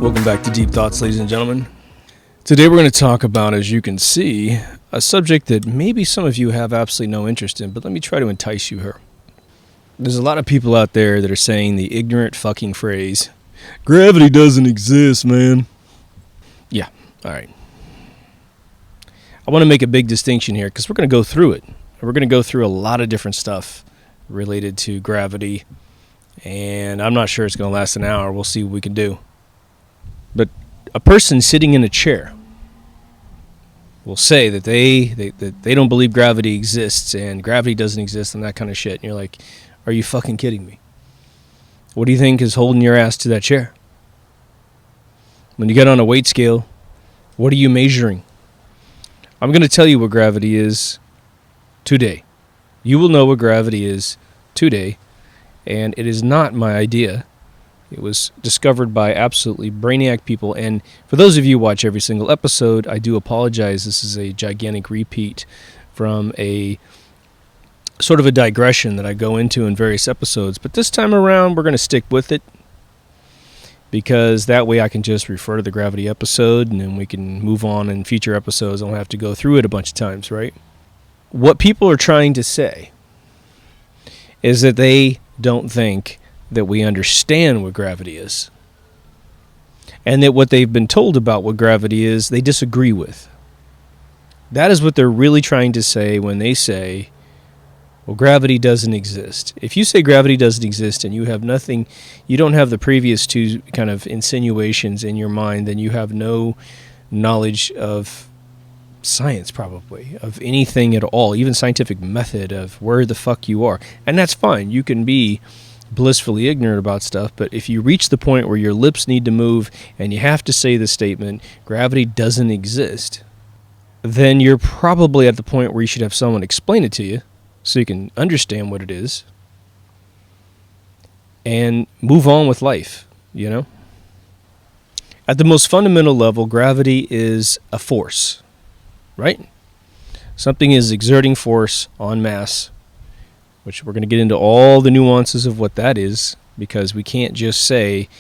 Welcome back to Deep Thoughts, ladies and gentlemen. Today we're going to talk about, as you can see, a subject that maybe some of you have absolutely no interest in, but let me try to entice you here. There's a lot of people out there that are saying the ignorant fucking phrase, gravity doesn't exist, man. Yeah, all right. I want to make a big distinction here because we're going to go through it. We're going to go through a lot of different stuff related to gravity, and I'm not sure it's going to last an hour. We'll see what we can do. But a person sitting in a chair will say that they don't believe gravity exists and gravity doesn't exist and that kind of shit. And you're like, are you fucking kidding me? What do you think is holding your ass to that chair? When you get on a weight scale, what are you measuring? I'm going to tell you what gravity is today. You will know what gravity is today, and it is not my idea. It was discovered by absolutely brainiac people, and for those of you who watch every single episode, I do apologize. This is a gigantic repeat from a sort of a digression that I go into in various episodes, but this time around we're going to stick with it because that way I can just refer to the gravity episode and then we can move on in future episodes. I don't have to go through it a bunch of times, right? What people are trying to say is that they don't think that we understand what gravity is, and that what they've been told about what gravity is, they disagree with. That is what they're really trying to say when they say, well, gravity doesn't exist. If you say gravity doesn't exist and you have nothing, you don't have the previous two kind of insinuations in your mind, then you have no knowledge of science, probably, of anything at all, even scientific method of where the fuck you are. And that's fine. You can be blissfully ignorant about stuff, but if you reach the point where your lips need to move and you have to say the statement, gravity doesn't exist, then you're probably at the point where you should have someone explain it to you so you can understand what it is and move on with life, you know? At the most fundamental level, gravity is a force, right? Something is exerting force on mass, which we're going to get into all the nuances of what that is, because we can't just say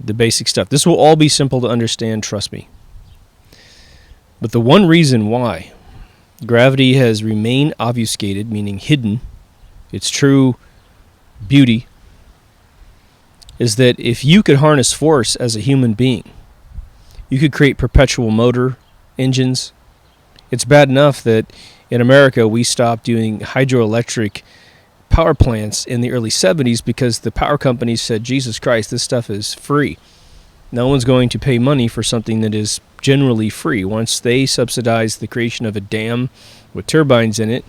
the basic stuff. This will all be simple to understand, trust me. But the one reason why gravity has remained obfuscated, meaning hidden, its true beauty, is that if you could harness force as a human being, you could create perpetual motor engines. It's bad enough that in America, we stopped doing hydroelectric power plants in the early 70s because the power companies said, Jesus Christ, this stuff is free. No one's going to pay money for something that is generally free. Once they subsidize the creation of a dam with turbines in it,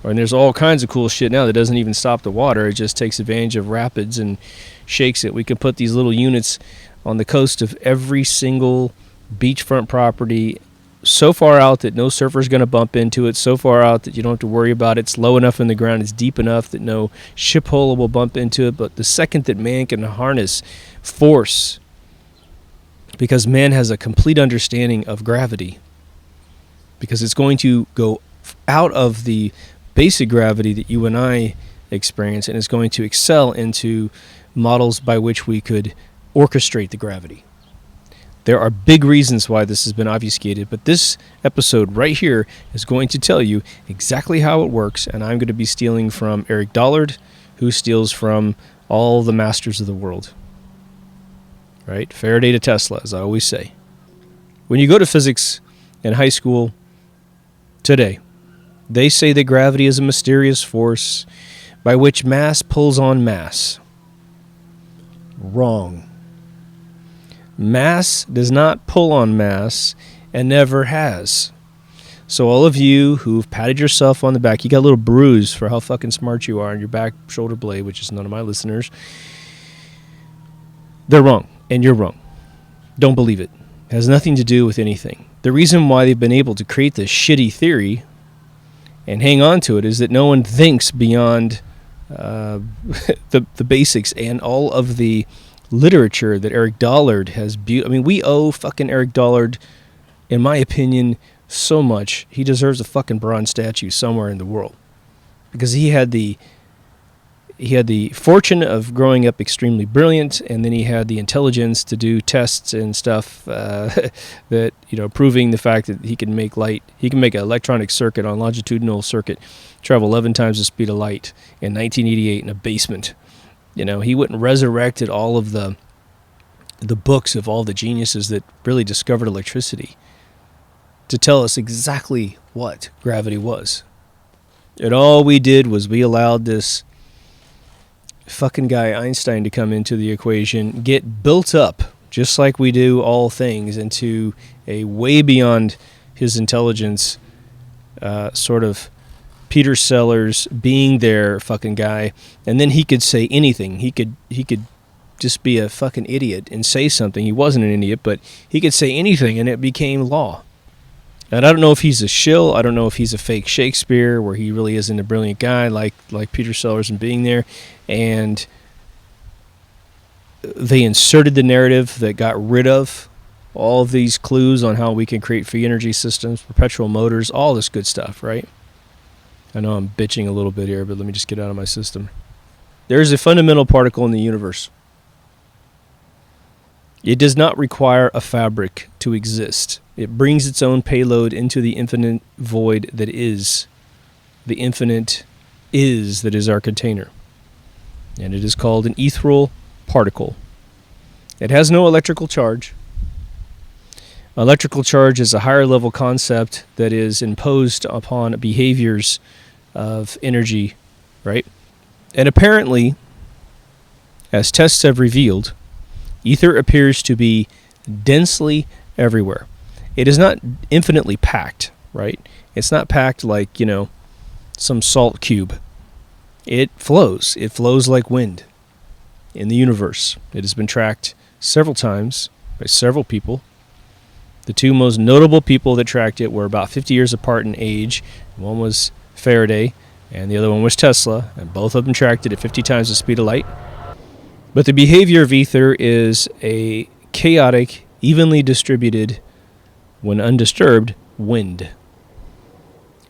and there's all kinds of cool shit now that doesn't even stop the water. It just takes advantage of rapids and shakes it. We can put these little units on the coast of every single beachfront property so far out that no surfer's going to bump into it, so far out that you don't have to worry about it. It's low enough in the ground, it's deep enough that no ship hole will bump into it. But the second that man can harness force, because man has a complete understanding of gravity, because it's going to go out of the basic gravity that you and I experience, and it's going to excel into models by which we could orchestrate the gravity. There are big reasons why this has been obfuscated, but this episode right here is going to tell you exactly how it works, and I'm going to be stealing from Eric Dollard, who steals from all the masters of the world. Right? Faraday to Tesla, as I always say. When you go to physics in high school today, they say that gravity is a mysterious force by which mass pulls on mass. Wrong. Mass does not pull on mass and never has. So all of you who've patted yourself on the back, you got a little bruise for how fucking smart you are on your back shoulder blade, which is none of my listeners. They're wrong, and you're wrong. Don't believe it. It has nothing to do with anything. The reason why they've been able to create this shitty theory and hang on to it is that no one thinks beyond the basics, and all of the literature that Eric Dollard has we owe fucking Eric Dollard, in my opinion, so much. He deserves a fucking bronze statue somewhere in the world, because he had the fortune of growing up extremely brilliant, and then he had the intelligence to do tests and stuff that, proving the fact that he can make light. He can make an electronic circuit on longitudinal circuit travel 11 times the speed of light in 1988 in a basement. He went and resurrected all of the books of all the geniuses that really discovered electricity to tell us exactly what gravity was. And all we did was we allowed this fucking guy Einstein to come into the equation, get built up, just like we do all things, into a way beyond his intelligence, sort of Peter Sellers being there fucking guy, and then he could say anything. He could just be a fucking idiot and say something. He wasn't an idiot, but he could say anything, and it became law. And I don't know if he's a shill. I don't know if he's a fake Shakespeare, where he really isn't a brilliant guy like Peter Sellers and being there. And they inserted the narrative that got rid of all of these clues on how we can create free energy systems, perpetual motors, all this good stuff, right? I know I'm bitching a little bit here, but let me just get out of my system. There's a fundamental particle in the universe. It does not require a fabric to exist. It brings its own payload into the infinite void that is. The infinite is that is our container. And it is called an ethereal particle. It has no electrical charge. Electrical charge is a higher level concept that is imposed upon behaviors of energy, right? And apparently, as tests have revealed, ether appears to be densely everywhere. It is not infinitely packed, right? It's not packed like, some salt cube. It flows. It flows like wind in the universe. It has been tracked several times by several people. The two most notable people that tracked it were about 50 years apart in age. One was Faraday, and the other one was Tesla, and both of them tracked it at 50 times the speed of light. But the behavior of ether is a chaotic, evenly distributed, when undisturbed, wind.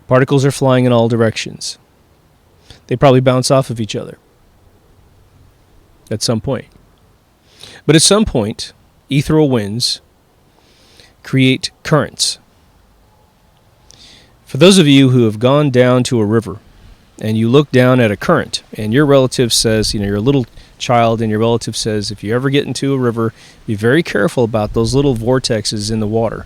Particles are flying in all directions. They probably bounce off of each other at some point. But at some point, ethereal winds create currents. For those of you who have gone down to a river and you look down at a current, and your relative says, you're a little child, and your relative says, if you ever get into a river, be very careful about those little vortexes in the water.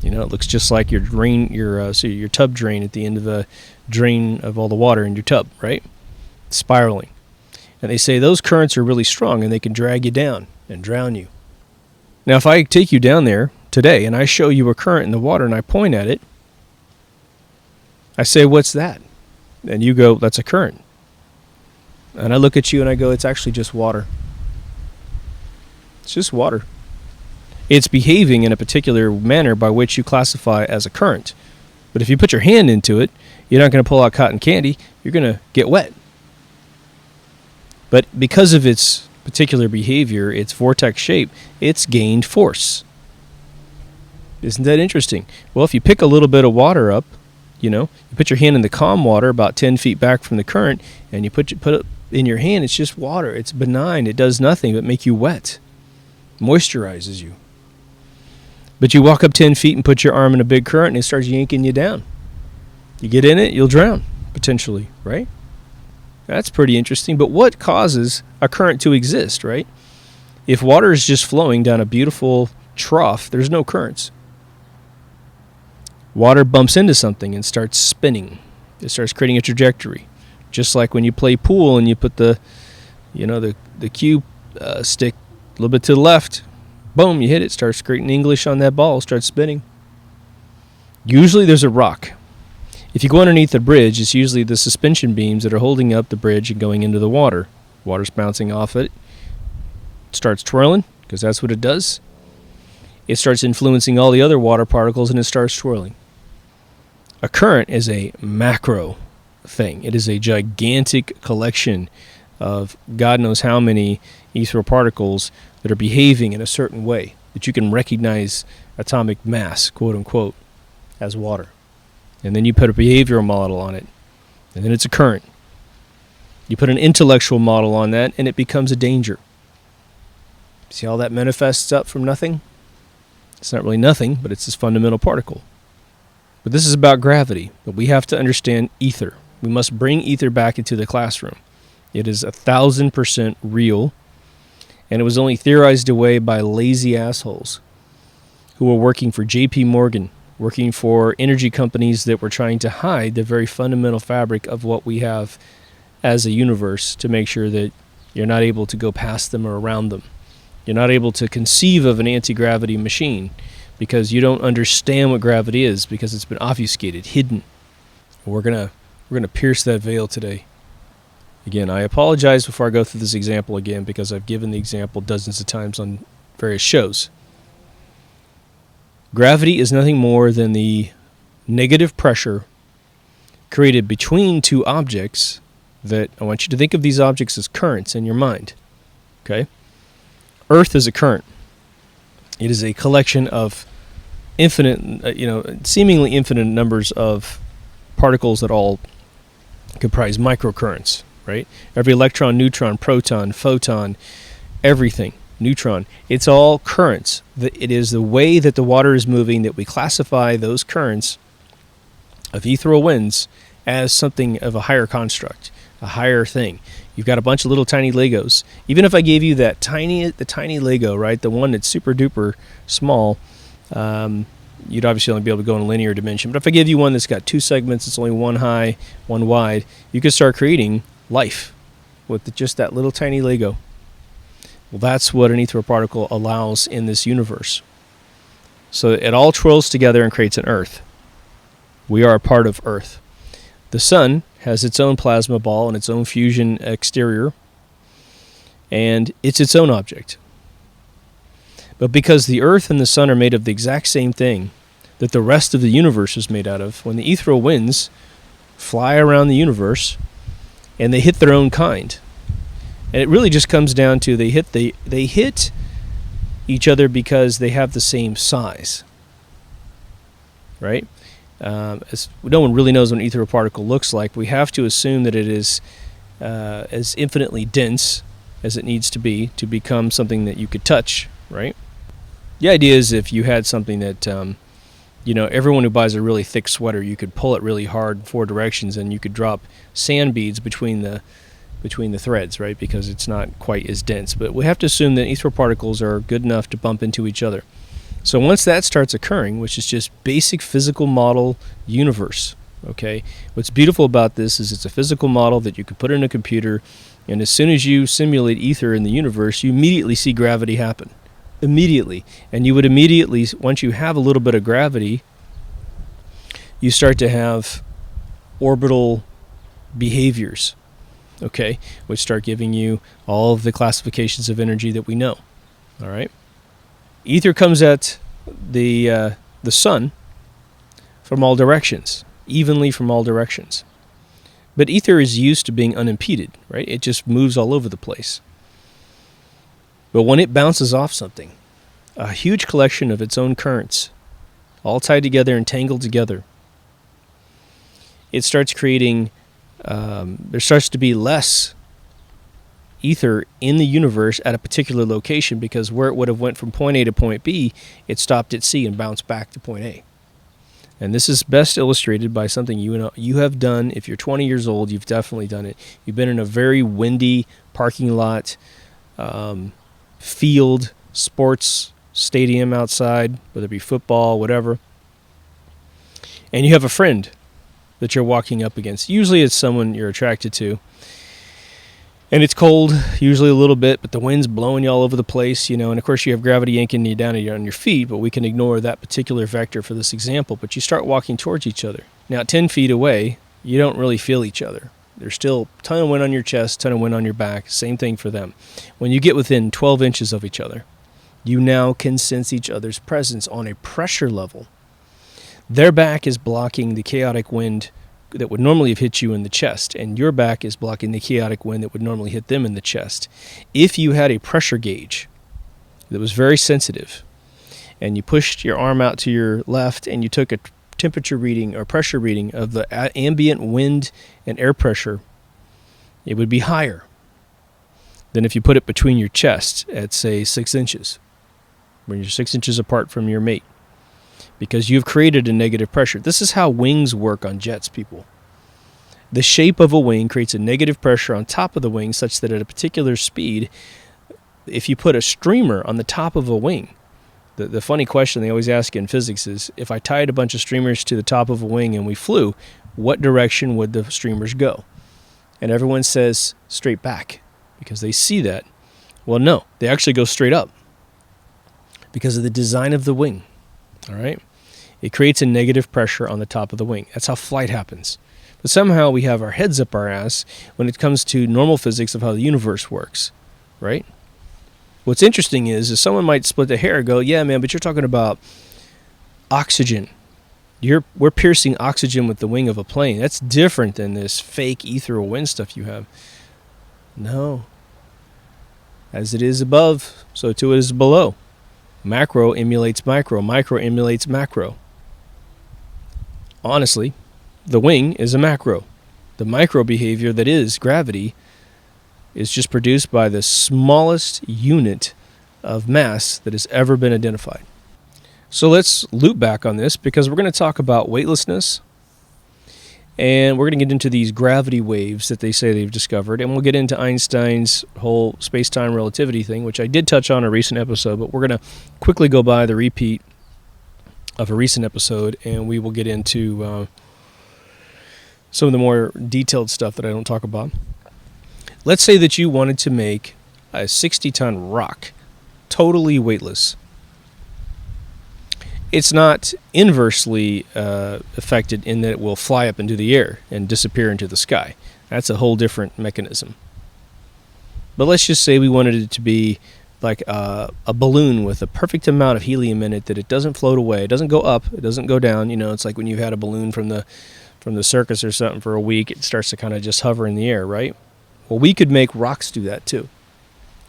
It looks just like your drain, your tub drain at the end of the drain of all the water in your tub, right? Spiraling. And they say those currents are really strong and they can drag you down and drown you. Now, if I take you down there today and I show you a current in the water and I point at it, I say, what's that? And you go, that's a current. And I look at you and I go, it's actually just water. It's just water. It's behaving in a particular manner by which you classify as a current. But if you put your hand into it, you're not going to pull out cotton candy. You're going to get wet. But because of its particular behavior, its vortex shape, it's gained force. Isn't that interesting? Well, if you pick a little bit of water up, you put your hand in the calm water about 10 feet back from the current, and you put it in your hand, it's just water. It's benign. It does nothing but make you wet. Moisturizes you. But you walk up 10 feet and put your arm in a big current, and it starts yanking you down. You get in it, you'll drown, potentially, right? That's pretty interesting. But what causes a current to exist, right? If water is just flowing down a beautiful trough, there's no currents. Water bumps into something and starts spinning. It starts creating a trajectory. Just like when you play pool and you put the cue stick a little bit to the left, boom, you hit it, starts creating English on that ball, starts spinning. Usually there's a rock. If you go underneath the bridge, it's usually the suspension beams that are holding up the bridge and going into the water. Water's bouncing off it. starts twirling, because that's what it does. It starts influencing all the other water particles, and it starts swirling. A current is a macro thing. It is a gigantic collection of God knows how many ethereal particles that are behaving in a certain way that you can recognize atomic mass, quote unquote, as water. And then you put a behavioral model on it, and then it's a current. You put an intellectual model on that, and it becomes a danger. See how that manifests up from nothing? It's not really nothing, but it's this fundamental particle. But this is about gravity. But we have to understand ether. We must bring ether back into the classroom. It is 1,000% real, and it was only theorized away by lazy assholes who were working for J.P. Morgan, working for energy companies that were trying to hide the very fundamental fabric of what we have as a universe to make sure that you're not able to go past them or around them. You're not able to conceive of an anti-gravity machine because you don't understand what gravity is, because it's been obfuscated, hidden. We're gonna pierce that veil today. Again, I apologize before I go through this example again, because I've given the example dozens of times on various shows. Gravity is nothing more than the negative pressure created between two objects that I want you to think of these objects as currents in your mind. Okay? Earth is a current. It is a collection of seemingly infinite numbers of particles that all comprise microcurrents, right? Every electron, neutron, proton, photon, everything, neutron, it's all currents. It is the way that the water is moving that we classify those currents of ethereal winds as something of a higher construct, a higher thing. You've got a bunch of little tiny Legos. Even if I gave you the tiny Lego, right, the one that's super duper small, you'd obviously only be able to go in a linear dimension. But if I give you one that's got two segments, it's only one high, one wide, you could start creating life with just that little tiny Lego. Well, that's what an ethereal particle allows in this universe. So it all twirls together and creates an Earth. We are a part of Earth. The sun has its own plasma ball and its own fusion exterior, and it's its own object. But because the Earth and the sun are made of the exact same thing that the rest of the universe is made out of, when the ethereal winds fly around the universe and they hit their own kind, and it really just comes down to they hit each other because they have the same size, right? As no one really knows what an ethereal particle looks like, we have to assume that it is as infinitely dense as it needs to be to become something that you could touch, right? The idea is if you had something that, everyone who buys a really thick sweater, you could pull it really hard in four directions and you could drop sand beads between the threads, right? Because it's not quite as dense. But we have to assume that ethereal particles are good enough to bump into each other. So once that starts occurring, which is just basic physical model universe, okay? What's beautiful about this is it's a physical model that you can put in a computer, and as soon as you simulate ether in the universe, you immediately see gravity happen. Immediately. And you would immediately, once you have a little bit of gravity, you start to have orbital behaviors, okay? Which start giving you all of the classifications of energy that we know, all right? Ether comes at the sun from all directions, evenly from all directions. But ether is used to being unimpeded, right? It just moves all over the place. But when it bounces off something, a huge collection of its own currents, all tied together and tangled together, it starts creating, there starts to be less ether in the universe at a particular location, because where it would have went from point A to point B, it stopped at C and bounced back to point A. And this is best illustrated by something you have done. If you're 20 years old, you've definitely done it. You've been in a very windy parking lot, field, sports stadium outside, whether it be football, whatever, and you have a friend that you're walking up against. Usually it's someone you're attracted to. And it's cold, usually a little bit, but the wind's blowing you all over the place, and of course you have gravity yanking you down on your feet, but we can ignore that particular vector for this example. But you start walking towards each other. Now, 10 feet away, you don't really feel each other. There's still a ton of wind on your chest, ton of wind on your back. Same thing for them. When you get within 12 inches of each other, you now can sense each other's presence on a pressure level. Their back is blocking the chaotic wind that would normally have hit you in the chest, and your back is blocking the chaotic wind that would normally hit them in the chest. If you had a pressure gauge that was very sensitive, and you pushed your arm out to your left and you took a temperature reading or pressure reading of the ambient wind and air pressure, it would be higher than if you put it between your chest at, say, 6 inches, when you're 6 inches apart from your mate, because you've created a negative pressure. This is how wings work on jets, people. The shape of a wing creates a negative pressure on top of the wing such that at a particular speed, if you put a streamer on the top of a wing, the funny question they always ask in physics is, if I tied a bunch of streamers to the top of a wing and we flew, what direction would the streamers go? And everyone says straight back because they see that. Well, no, they actually go straight up because of the design of the wing. All right? It creates a negative pressure on the top of the wing. That's how flight happens. But somehow we have our heads up our ass when it comes to normal physics of how the universe works, right? What's interesting is someone might split the hair and go, yeah, man, but you're talking about oxygen. We're piercing oxygen with the wing of a plane. That's different than this fake ethereal wind stuff you have. No. As it is above, so too it is below. Macro emulates micro. Micro emulates macro. Honestly, the wing is a macro. The micro behavior that is gravity is just produced by the smallest unit of mass that has ever been identified. So let's loop back on this because we're going to talk about weightlessness, and we're going to get into these gravity waves that they say they've discovered, and we'll get into Einstein's whole space-time relativity thing, which I did touch on in a recent episode, but we're going to quickly go by the repeat of a recent episode, and we will get into some of the more detailed stuff that I don't talk about. Let's say that you wanted to make a 60-ton rock totally weightless. It's not inversely affected in that it will fly up into the air and disappear into the sky. That's a whole different mechanism. But let's just say we wanted it to be like a balloon with a perfect amount of helium in it that it doesn't float away. It doesn't go up. It doesn't go down. You know, it's like when you've had a balloon from the circus or something for a week, it starts to kind of just hover in the air, right? Well, we could make rocks do that too.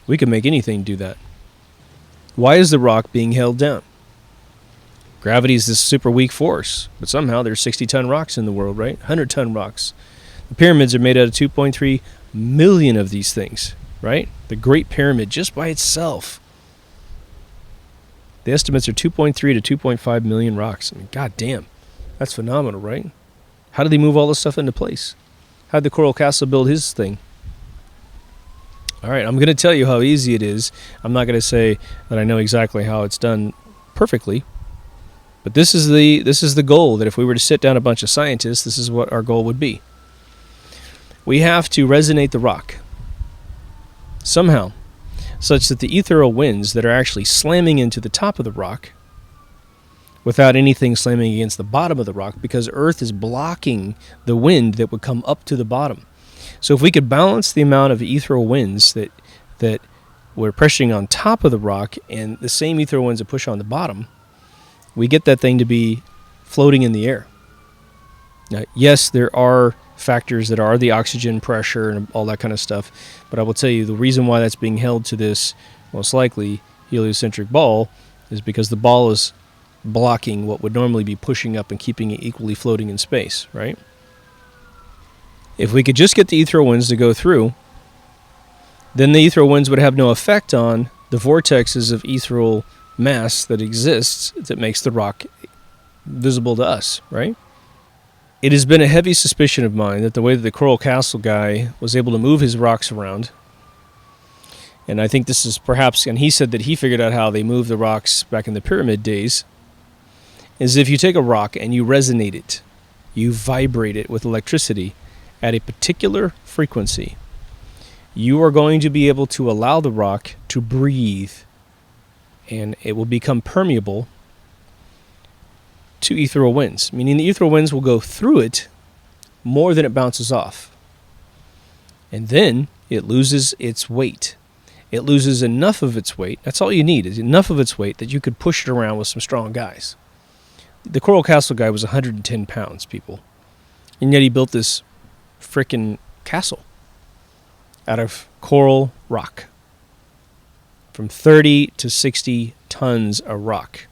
We could make anything do that. Why is the rock being held down? Gravity is this super weak force, but somehow there's 60-ton rocks in the world, right? 100-ton rocks. The pyramids are made out of 2.3 million of these things, right? The Great Pyramid just by itself. The estimates are 2.3 to 2.5 million rocks. I mean, goddamn, that's phenomenal, right? How did they move all this stuff into place? How did the Coral Castle build his thing? All right, I'm going to tell you how easy it is. I'm not going to say that I know exactly how it's done perfectly, but this is the goal, that if we were to sit down a bunch of scientists, this is what our goal would be. We have to resonate the rock somehow, such that the ethereal winds that are actually slamming into the top of the rock without anything slamming against the bottom of the rock, because Earth is blocking the wind that would come up to the bottom. So if we could balance the amount of ethereal winds that we're pressuring on top of the rock and the same ethereal winds that push on the bottom, we get that thing to be floating in the air. Now, yes, there are factors that are the oxygen pressure and all that kind of stuff, but I will tell you the reason why that's being held to this, most likely, heliocentric ball is because the ball is blocking what would normally be pushing up and keeping it equally floating in space, right? If we could just get the ethereal winds to go through, then the ethereal winds would have no effect on the vortexes of ethereal mass that exists that makes the rock visible to us, right? It has been a heavy suspicion of mine that the way that the Coral Castle guy was able to move his rocks around, and I think this is perhaps, and he said that he figured out how they moved the rocks back in the pyramid days, is if you take a rock and you resonate it, you vibrate it with electricity at a particular frequency, you are going to be able to allow the rock to breathe, and it will become permeable to ethereal winds, meaning the ethereal winds will go through it more than it bounces off. And then it loses its weight. It loses enough of its weight. That's all you need, is enough of its weight that you could push it around with some strong guys. The Coral Castle guy was 110 pounds, people. And yet he built this frickin' castle out of coral rock. From 30 to 60 tons of rock.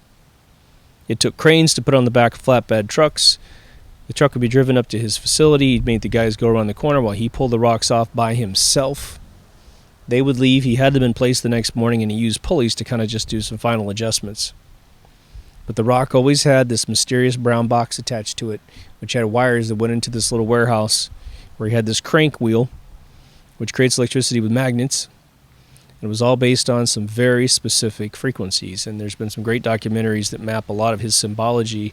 It took cranes to put on the back of flatbed trucks. The truck would be driven up to his facility. He made the guys go around the corner while he pulled the rocks off by himself. They would leave. He had them in place the next morning, and he used pulleys to kind of just do some final adjustments. But the rock always had this mysterious brown box attached to it, which had wires that went into this little warehouse where he had this crank wheel, which creates electricity with magnets. It was all based on some very specific frequencies, and there's been some great documentaries that map a lot of his symbology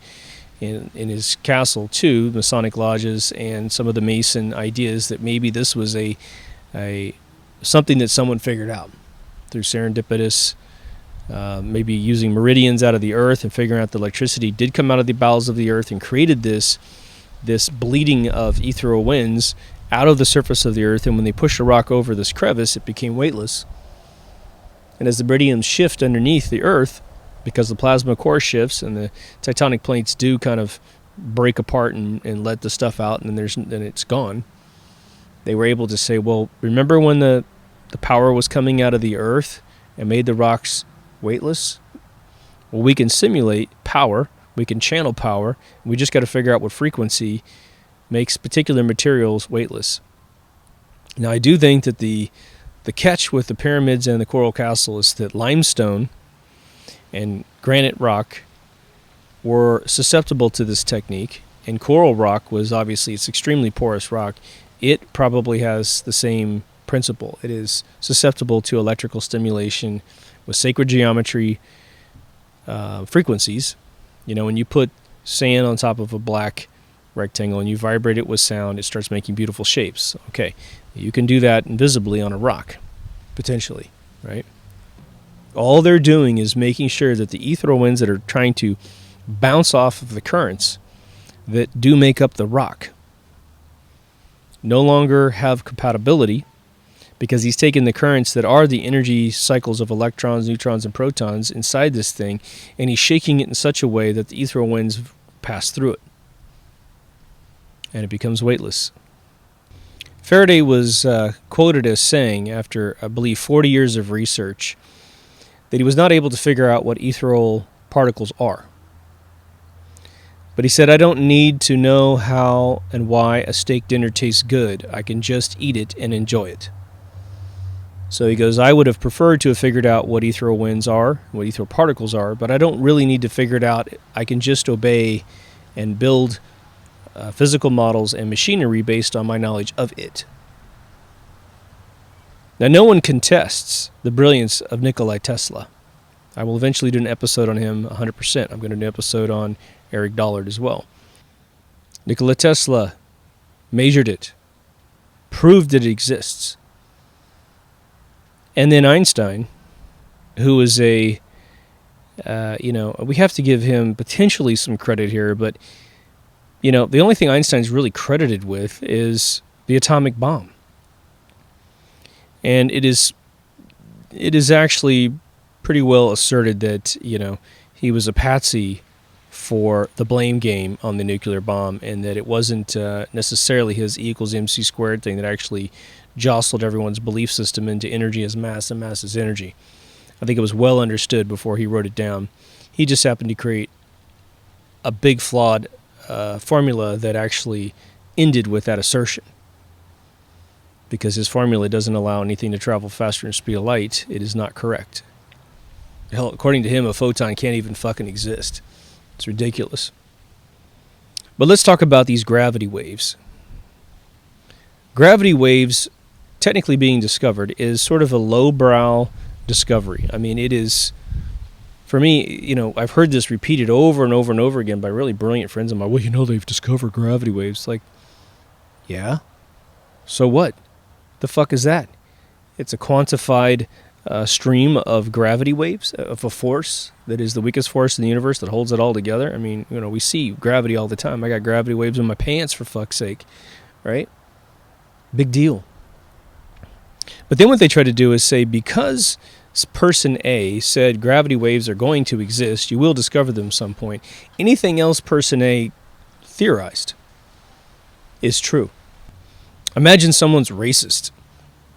in his castle to Masonic lodges and some of the Mason ideas that maybe this was a something that someone figured out through serendipitous, maybe using meridians out of the earth and figuring out the electricity did come out of the bowels of the earth and created this bleeding of ethereal winds out of the surface of the earth. And when they pushed a rock over this crevice, it became weightless. And as the meridians shift underneath the earth, because the plasma core shifts and the tectonic plates do kind of break apart and let the stuff out, and then it's gone, they were able to say, well, remember when the power was coming out of the earth and made the rocks weightless? Well, we can simulate power. We can channel power. We just got to figure out what frequency makes particular materials weightless. Now, I do think that the catch with the pyramids and the Coral Castle is that limestone and granite rock were susceptible to this technique, and coral rock was obviously, it's extremely porous rock. It probably has the same principle. It is susceptible to electrical stimulation with sacred geometry frequencies. You know, when you put sand on top of a black rectangle and you vibrate it with sound, it starts making beautiful shapes. Okay, you can do that invisibly on a rock, potentially, right? All they're doing is making sure that the ethereal winds that are trying to bounce off of the currents that do make up the rock no longer have compatibility, because he's taken the currents that are the energy cycles of electrons, neutrons, and protons inside this thing, and he's shaking it in such a way that the ethereal winds pass through it, and it becomes weightless. Faraday was quoted as saying, after, I believe, 40 years of research, that he was not able to figure out what ethereal particles are. But he said, I don't need to know how and why a steak dinner tastes good. I can just eat it and enjoy it. So he goes, I would have preferred to have figured out what ethereal winds are, what ethereal particles are, but I don't really need to figure it out. I can just obey and build physical models and machinery based on my knowledge of it. Now, no one contests the brilliance of Nikola Tesla. I will eventually do an episode on him 100%. I'm going to do an episode on Eric Dollard as well. Nikola Tesla measured it, proved that it exists. And then Einstein, who is we have to give him potentially some credit here, but, the only thing Einstein's really credited with is the atomic bomb. And it is actually pretty well asserted that, he was a patsy for the blame game on the nuclear bomb, and that it wasn't necessarily his E equals MC squared thing that actually jostled everyone's belief system into energy as mass and mass as energy. I think it was well understood before he wrote it down. He just happened to create a big flawed formula that actually ended with that assertion, because his formula doesn't allow anything to travel faster than the speed of light. It is not correct. Hell, according to him, a photon can't even fucking exist. It's ridiculous. But let's talk about these gravity waves. Gravity waves, technically being discovered, is sort of a lowbrow discovery. I mean, it is, for me, I've heard this repeated over and over and over again by really brilliant friends of mine. Well, they've discovered gravity waves. Like, yeah? So what? The fuck is that? It's a quantified stream of gravity waves, of a force that is the weakest force in the universe that holds it all together. I mean, we see gravity all the time. I got gravity waves in my pants, for fuck's sake, right? Big deal. But then what they try to do is say, because person A said gravity waves are going to exist, you will discover them some point, anything else person A theorized is true. Imagine someone's racist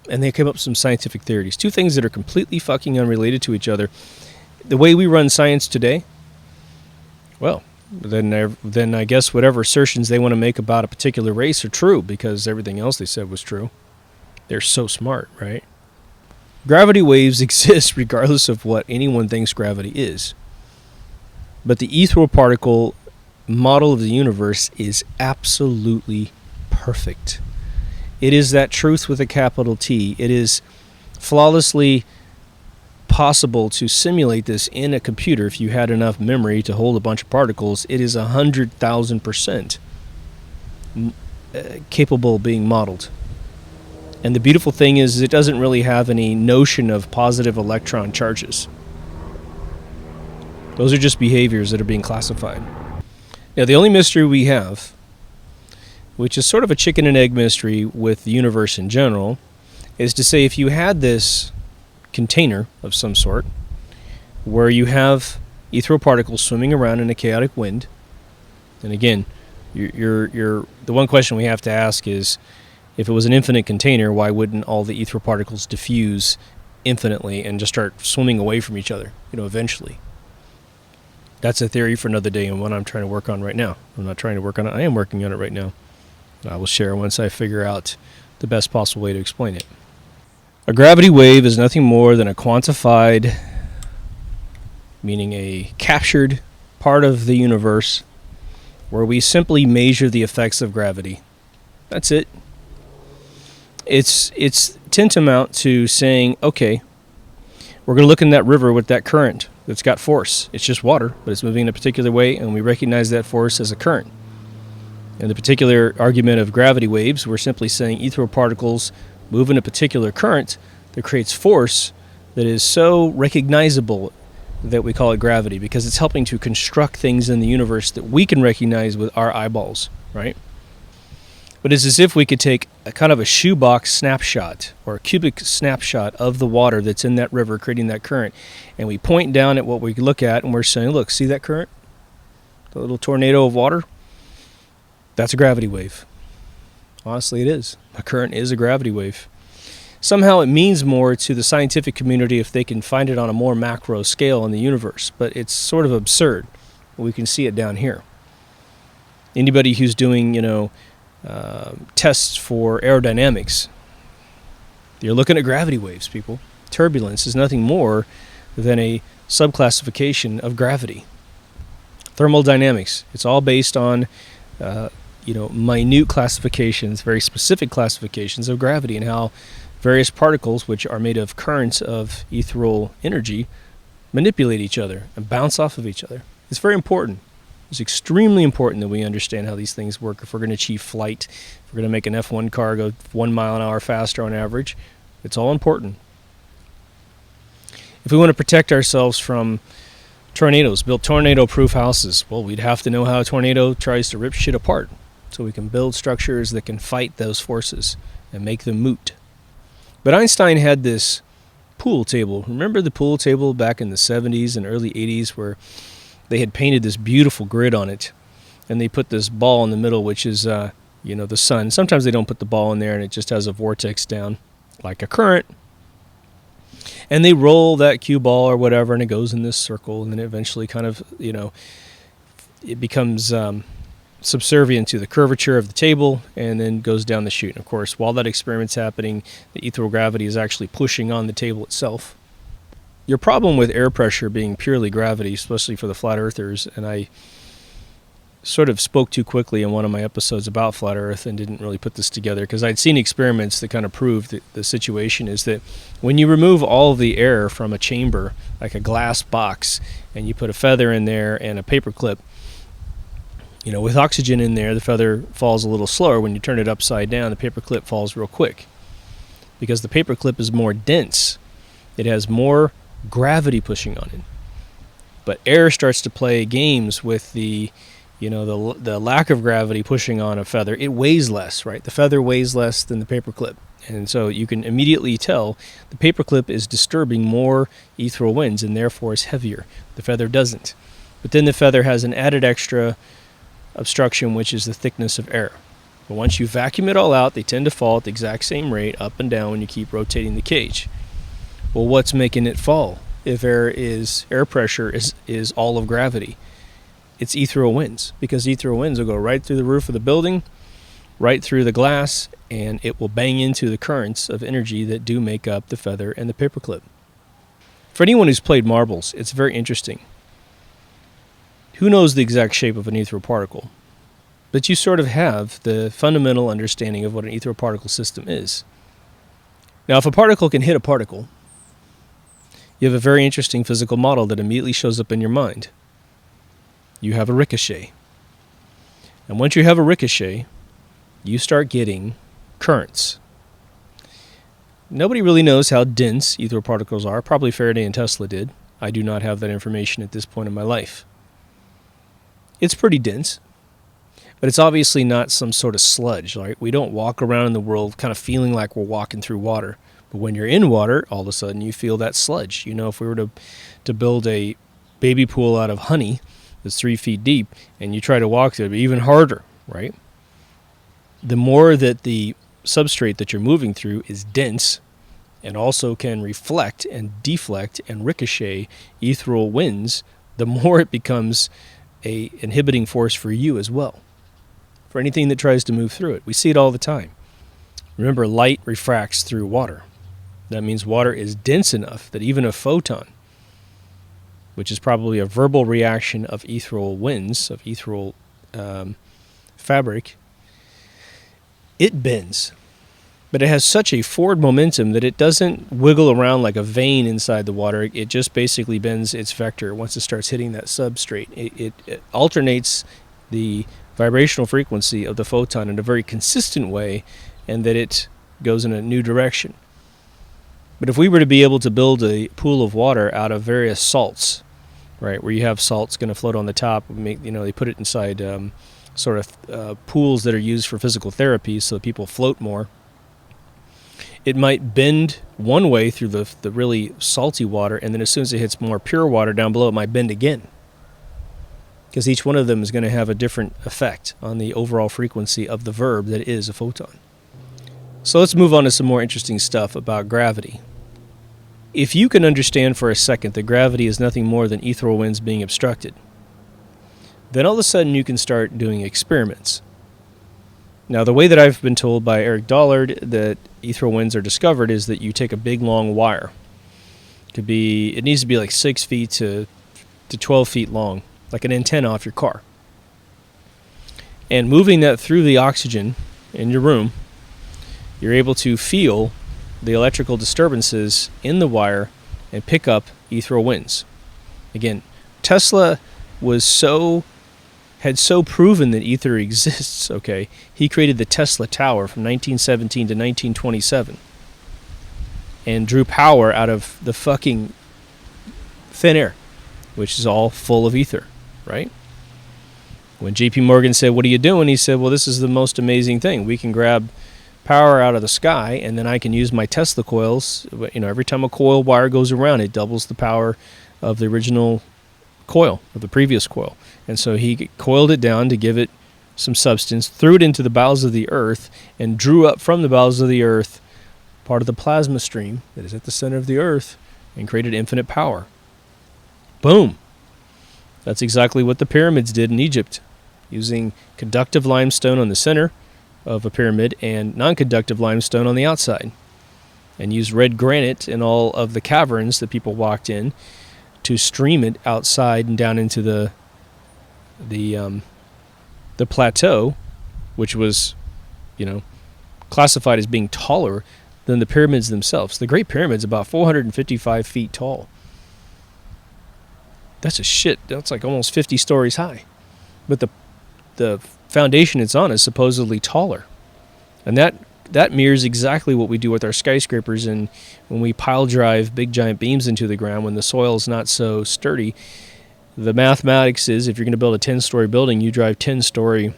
and they came up with some scientific theories. Two things that are completely fucking unrelated to each other. The way we run science today, well, then I guess whatever assertions they want to make about a particular race are true, because everything else they said was true. They're so smart, right? Gravity waves exist regardless of what anyone thinks gravity is. But the ethereal particle model of the universe is absolutely perfect. It is that truth with a capital T. It is flawlessly possible to simulate this in a computer if you had enough memory to hold a bunch of particles. It is 100,000% capable of being modeled. And the beautiful thing is it doesn't really have any notion of positive electron charges. Those are just behaviors that are being classified. Now, the only mystery we have, which is sort of a chicken and egg mystery with the universe in general, is to say if you had this container of some sort where you have ethereal particles swimming around in a chaotic wind, and again, the one question we have to ask is, if it was an infinite container, why wouldn't all the ethereal particles diffuse infinitely and just start swimming away from each other, eventually? That's a theory for another day and one I'm trying to work on right now. I'm not trying to work on it. I am working on it right now. I will share once I figure out the best possible way to explain it. A gravity wave is nothing more than a quantified, meaning a captured part of the universe where we simply measure the effects of gravity. That's it. It's tantamount to saying, okay, we're going to look in that river with that current that's got force. It's just water, but it's moving in a particular way, and we recognize that force as a current. In the particular argument of gravity waves, we're simply saying ethereal particles move in a particular current that creates force that is so recognizable that we call it gravity, because it's helping to construct things in the universe that we can recognize with our eyeballs, right? But it's as if we could take a kind of a shoebox snapshot or a cubic snapshot of the water that's in that river creating that current, and we point down at what we look at and we're saying, look, see that current? The little tornado of water? That's a gravity wave. Honestly, it is. A current is a gravity wave. Somehow it means more to the scientific community if they can find it on a more macro scale in the universe, but it's sort of absurd. We can see it down here. Anybody who's doing, tests for aerodynamics, you're looking at gravity waves, people. Turbulence is nothing more than a subclassification of gravity. Thermodynamics, it's all based on minute classifications, very specific classifications of gravity, and how various particles, which are made of currents of ethereal energy, manipulate each other and bounce off of each other. It's very important. It's extremely important that we understand how these things work if we're going to achieve flight, if we're going to make an F1 car go 1 mile an hour faster on average. It's all important. If we want to protect ourselves from tornadoes, build tornado-proof houses, well, we'd have to know how a tornado tries to rip shit apart, so we can build structures that can fight those forces and make them moot. But Einstein had this pool table. Remember the pool table back in the 70s and early 80s where they had painted this beautiful grid on it, and they put this ball in the middle, which is, the sun. Sometimes they don't put the ball in there, and it just has a vortex down, like a current. And they roll that cue ball or whatever, and it goes in this circle, and then it eventually kind of, it becomes subservient to the curvature of the table, and then goes down the chute. And of course, while that experiment's happening, the ethereal gravity is actually pushing on the table itself. Your problem with air pressure being purely gravity, especially for the flat earthers, and I sort of spoke too quickly in one of my episodes about flat earth and didn't really put this together because I'd seen experiments that kind of proved that the situation is that when you remove all of the air from a chamber, like a glass box, and you put a feather in there and a paper clip, with oxygen in there, the feather falls a little slower. When you turn it upside down, the paper clip falls real quick because the paper clip is more dense. It has more gravity pushing on it. But air starts to play games with the lack of gravity pushing on a feather. It weighs less, right? The feather weighs less than the paper clip. And so you can immediately tell the paperclip is disturbing more ethereal winds and therefore is heavier. The feather doesn't. But then the feather has an added extra obstruction, which is the thickness of air. But once you vacuum it all out, they tend to fall at the exact same rate, up and down, when you keep rotating the cage. Well, what's making it fall? If air pressure is all of gravity, it's ethereal winds, because ethereal winds will go right through the roof of the building, right through the glass, and it will bang into the currents of energy that do make up the feather and the paperclip. For anyone who's played marbles, it's very interesting. Who knows the exact shape of an ethereal particle? But you sort of have the fundamental understanding of what an ethereal particle system is. Now, if a particle can hit a particle, you have a very interesting physical model that immediately shows up in your mind. You have a ricochet. And once you have a ricochet, you start getting currents. Nobody really knows how dense ethereal particles are. Probably Faraday and Tesla did. I do not have that information at this point in my life. It's pretty dense, but it's obviously not some sort of sludge, right? We don't walk around in the world kind of feeling like we're walking through water. But when you're in water, all of a sudden you feel that sludge. You know, if we were to build a baby pool out of honey that's 3 feet deep and you try to walk through it, it'd be even harder, right? The more that the substrate that you're moving through is dense and also can reflect and deflect and ricochet ethereal winds, the more it becomes a inhibiting force for you as well, for anything that tries to move through it. We see it all the time. Remember, light refracts through water. That means water is dense enough that even a photon, which is probably a verbal reaction of ethereal winds, of ethereal fabric, it bends. But it has such a forward momentum that it doesn't wiggle around like a vein inside the water. It just basically bends its vector once it starts hitting that substrate. It alternates the vibrational frequency of the photon in a very consistent way, and that it goes in a new direction. But if we were to be able to build a pool of water out of various salts, right, where you have salts going to float on the top, they put it inside pools that are used for physical therapy so that people float more. It might bend one way through the really salty water, and then as soon as it hits more pure water down below, it might bend again. Because each one of them is going to have a different effect on the overall frequency of the verb that is a photon. So let's move on to some more interesting stuff about gravity. If you can understand for a second that gravity is nothing more than ethereal winds being obstructed, then all of a sudden you can start doing experiments. Now, the way that I've been told by Eric Dollard that ethereal winds are discovered is that you take a big long wire. It needs to be like 6 feet to 12 feet long, like an antenna off your car. And moving that through the oxygen in your room, you're able to feel the electrical disturbances in the wire and pick up ethereal winds. Again, Tesla had so proven that ether exists, okay, he created the Tesla Tower from 1917 to 1927 and drew power out of the fucking thin air, which is all full of ether, right? When JP Morgan said, "What are you doing?" he said, "Well, this is the most amazing thing. We can grab power out of the sky, and then I can use my Tesla coils. Every time a coil wire goes around, it doubles the power of the original coil, of the previous coil." And so he coiled it down to give it some substance, threw it into the bowels of the earth, and drew up from the bowels of the earth part of the plasma stream that is at the center of the earth and created infinite power. Boom. That's exactly what the pyramids did in Egypt, using conductive limestone on the center of a pyramid and non-conductive limestone on the outside, and used red granite in all of the caverns that people walked in to stream it outside and down into the plateau, which was, classified as being taller than the pyramids themselves. The Great Pyramid's about 455 feet tall. That's like almost 50 stories high. But the foundation it's on is supposedly taller. And that mirrors exactly what we do with our skyscrapers, and when we pile drive big giant beams into the ground when the soil is not so sturdy. The mathematics is, if you're going to build a 10-story building, you drive 10-story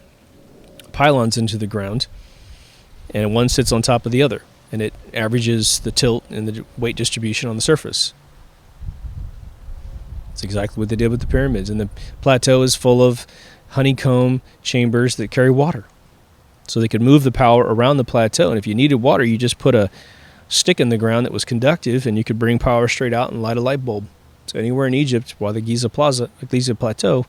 pylons into the ground, and one sits on top of the other. and it averages the tilt and the weight distribution on the surface. It's exactly what they did with the pyramids. And the plateau is full of honeycomb chambers that carry water. So they could move the power around the plateau. And if you needed water, you just put a stick in the ground that was conductive, and you could bring power straight out and light a light bulb. So anywhere in Egypt, while the Giza Plateau,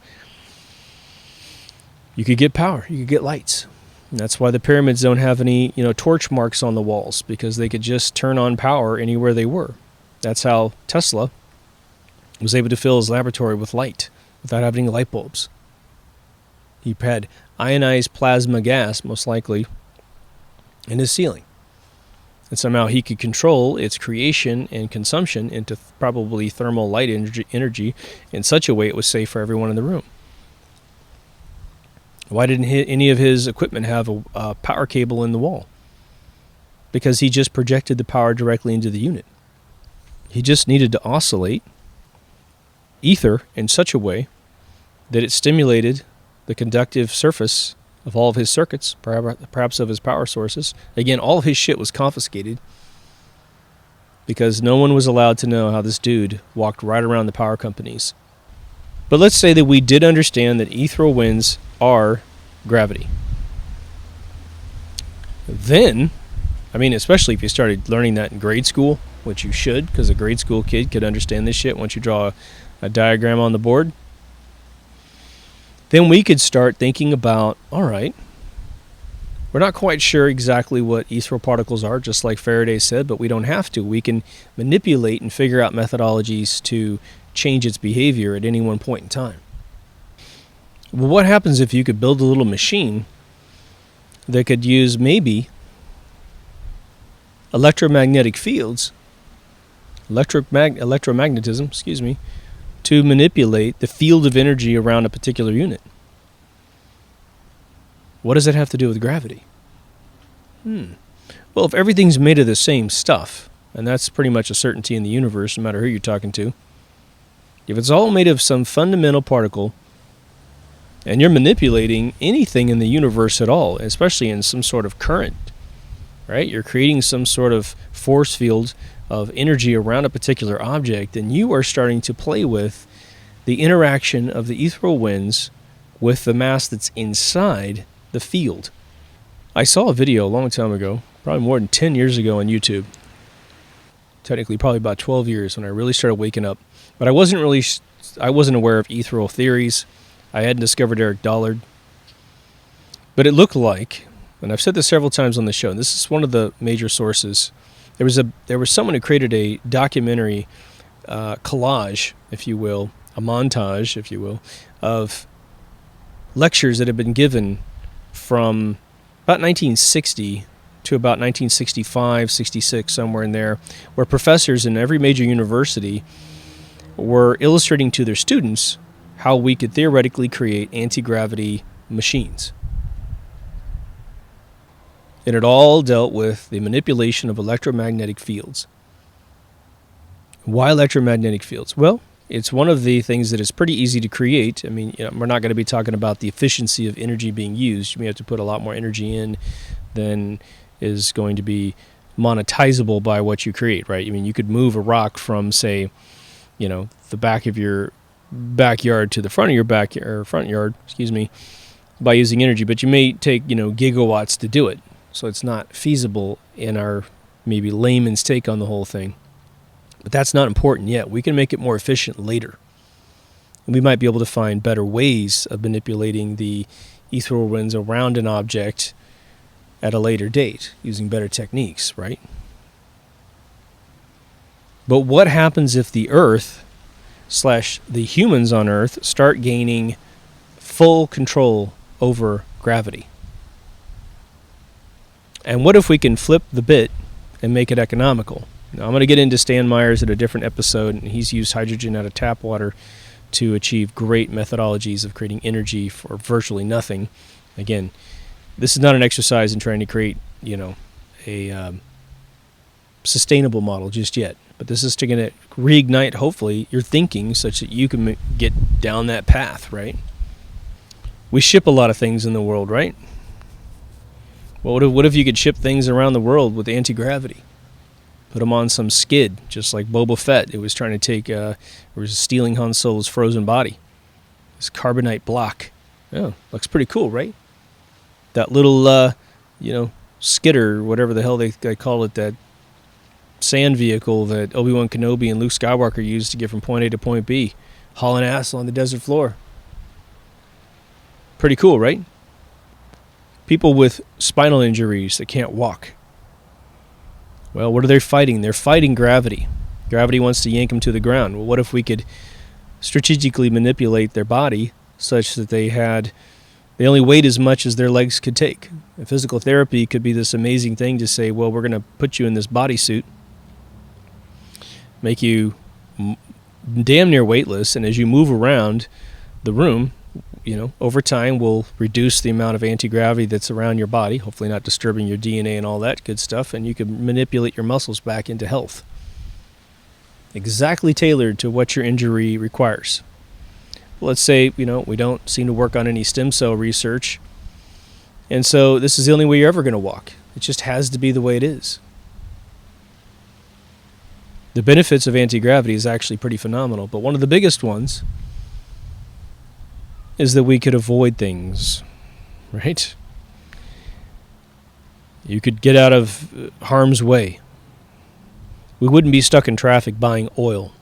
you could get power, you could get lights. And that's why the pyramids don't have any, torch marks on the walls, because they could just turn on power anywhere they were. That's how Tesla was able to fill his laboratory with light without having light bulbs. He had ionized plasma gas, most likely, in his ceiling. And somehow he could control its creation and consumption into probably thermal light energy in such a way it was safe for everyone in the room. Why didn't any of his equipment have a power cable in the wall? Because he just projected the power directly into the unit. He just needed to oscillate ether in such a way that it stimulated the conductive surface of all of his circuits, perhaps of his power sources. Again, all of his shit was confiscated because no one was allowed to know how this dude walked right around the power companies. But let's say that we did understand that ethereal winds are gravity. Then, especially if you started learning that in grade school, which you should, because a grade school kid could understand this shit once you draw a diagram on the board. Then we could start thinking about, all right, we're not quite sure exactly what ethereal particles are, just like Faraday said, but we don't have to. We can manipulate and figure out methodologies to change its behavior at any one point in time. Well, what happens if you could build a little machine that could use maybe electromagnetic fields, electromagnetism, to manipulate the field of energy around a particular unit? What does that have to do with gravity? Well, if everything's made of the same stuff, and that's pretty much a certainty in the universe, no matter who you're talking to, if it's all made of some fundamental particle, and you're manipulating anything in the universe at all, especially in some sort of current, right? You're creating some sort of force field of energy around a particular object, and you are starting to play with the interaction of the ethereal winds with the mass that's inside the field. I saw a video a long time ago, probably more than 10 years ago on YouTube. Technically, probably about 12 years when I really started waking up. But I wasn't aware of ethereal theories. I hadn't discovered Eric Dollard. But it looked like, and I've said this several times on the show, and this is one of the major sources. There was someone who created a documentary collage, if you will, a montage, if you will, of lectures that had been given from about 1960 to about 1965, 66, somewhere in there, where professors in every major university were illustrating to their students how we could theoretically create anti-gravity machines. And it all dealt with the manipulation of electromagnetic fields. Why electromagnetic fields? Well, it's one of the things that is pretty easy to create. We're not going to be talking about the efficiency of energy being used. You may have to put a lot more energy in than is going to be monetizable by what you create, right? You could move a rock from, say, the back of your backyard to the front of your front yard, by using energy, but you may take, gigawatts to do it. So it's not feasible in our maybe layman's take on the whole thing. But that's not important yet. We can make it more efficient later. And we might be able to find better ways of manipulating the ethereal winds around an object at a later date using better techniques, right? But what happens if the Earth / the humans on Earth start gaining full control over gravity? And what if we can flip the bit and make it economical? Now, I'm going to get into Stan Myers at a different episode, and he's used hydrogen out of tap water to achieve great methodologies of creating energy for virtually nothing. Again, this is not an exercise in trying to create, a sustainable model just yet. But this is going to reignite, hopefully, your thinking such that you can get down that path, right? We ship a lot of things in the world, right? Well, what if you could ship things around the world with anti-gravity? Put them on some skid, just like Boba Fett. It was trying to take, was stealing Han Solo's frozen body. This carbonite block. Oh, looks pretty cool, right? That little, skidder, whatever the hell they call it, that sand vehicle that Obi-Wan Kenobi and Luke Skywalker used to get from point A to point B, hauling ass on the desert floor. Pretty cool, right? People with spinal injuries that can't walk. Well, what are they fighting? They're fighting gravity. Gravity wants to yank them to the ground. Well, what if we could strategically manipulate their body such that they only weighed as much as their legs could take? And physical therapy could be this amazing thing to say, well, we're going to put you in this bodysuit, make you damn near weightless, and as you move around the room, over time we'll reduce the amount of anti-gravity that's around your body, hopefully not disturbing your DNA and all that good stuff, and you can manipulate your muscles back into health. Exactly tailored to what your injury requires. Well, let's say, we don't seem to work on any stem cell research, and so this is the only way you're ever going to walk. It just has to be the way it is. The benefits of anti-gravity is actually pretty phenomenal, but one of the biggest ones is that we could avoid things, right? You could get out of harm's way. We wouldn't be stuck in traffic buying oil.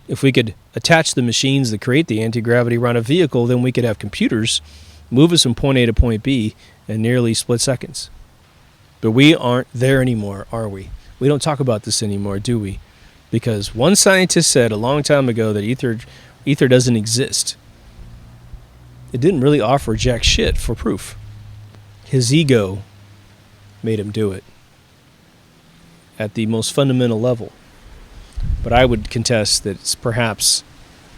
If we could attach the machines that create the anti-gravity around a vehicle, then we could have computers move us from point A to point B in nearly split seconds. But we aren't there anymore, are we? We don't talk about this anymore, do we? Because one scientist said a long time ago that ether doesn't exist. It didn't really offer jack shit for proof. His ego made him do it at the most fundamental level. But I would contest that it's perhaps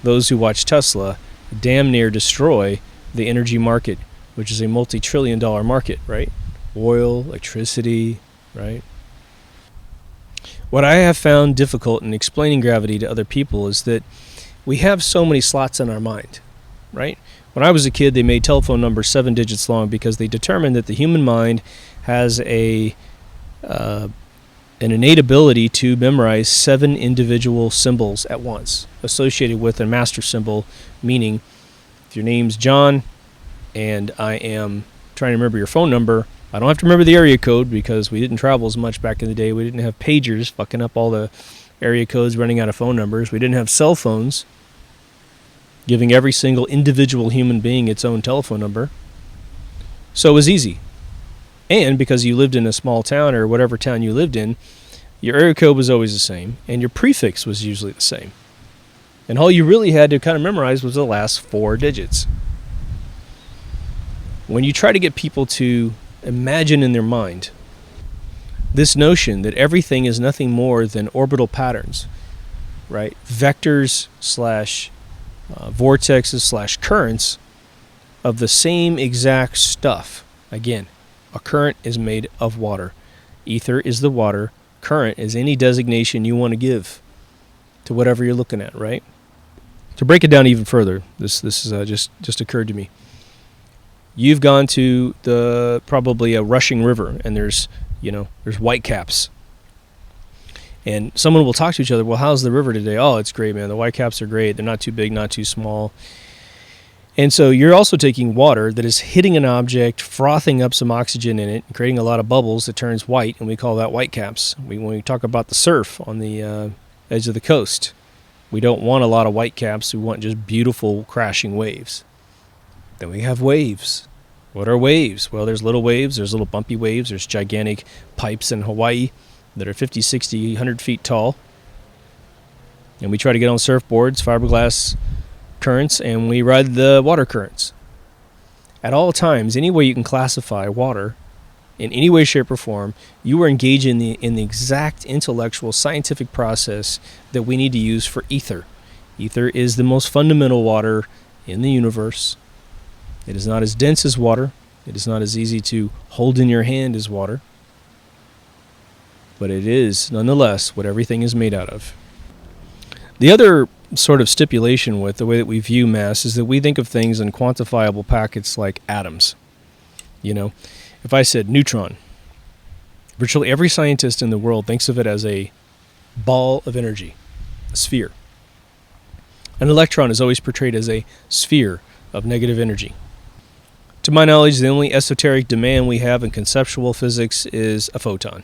those who watch Tesla damn near destroy the energy market, which is a multi-trillion-dollar market, right? Oil, electricity, right? What I have found difficult in explaining gravity to other people is that we have so many slots in our mind, right? When I was a kid, they made telephone numbers 7 digits long because they determined that the human mind has an innate ability to memorize 7 individual symbols at once, associated with a master symbol, meaning if your name's John and I am trying to remember your phone number, I don't have to remember the area code because we didn't travel as much back in the day. We didn't have pagers fucking up all the area codes, running out of phone numbers. We didn't have cell phones, giving every single individual human being its own telephone number. So it was easy. And because you lived in a small town or whatever town you lived in, your area code was always the same, and your prefix was usually the same. And all you really had to kind of memorize was the last 4 digits. When you try to get people to imagine in their mind this notion that everything is nothing more than orbital patterns, right? Vectors slash vortexes slash currents of the same exact stuff. Again, a current is made of water. Ether is the water. Current is any designation you want to give to whatever you're looking at, right? To break it down even further, this is just occurred to me. You've gone to probably a rushing river, and there's whitecaps. And someone will talk to each other, well, how's the river today? Oh, it's great, man. The whitecaps are great. They're not too big, not too small. And so you're also taking water that is hitting an object, frothing up some oxygen in it, and creating a lot of bubbles that turns white, and we call that whitecaps. When we talk about the surf on the edge of the coast, we don't want a lot of whitecaps. We want just beautiful crashing waves. Then we have waves. What are waves? Well, there's little waves, there's little bumpy waves, there's gigantic pipes in Hawaii that are 50, 60, 100 feet tall. And we try to get on surfboards, fiberglass currents, and we ride the water currents. At all times, any way you can classify water, in any way, shape, or form, you are engaged in the exact intellectual, scientific process that we need to use for ether. Ether is the most fundamental water in the universe. It is not as dense as water. It is not as easy to hold in your hand as water. But it is, nonetheless, what everything is made out of. The other sort of stipulation with the way that we view mass is that we think of things in quantifiable packets like atoms. If I said neutron, virtually every scientist in the world thinks of it as a ball of energy, a sphere. An electron is always portrayed as a sphere of negative energy. To my knowledge, the only esoteric demand we have in conceptual physics is a photon,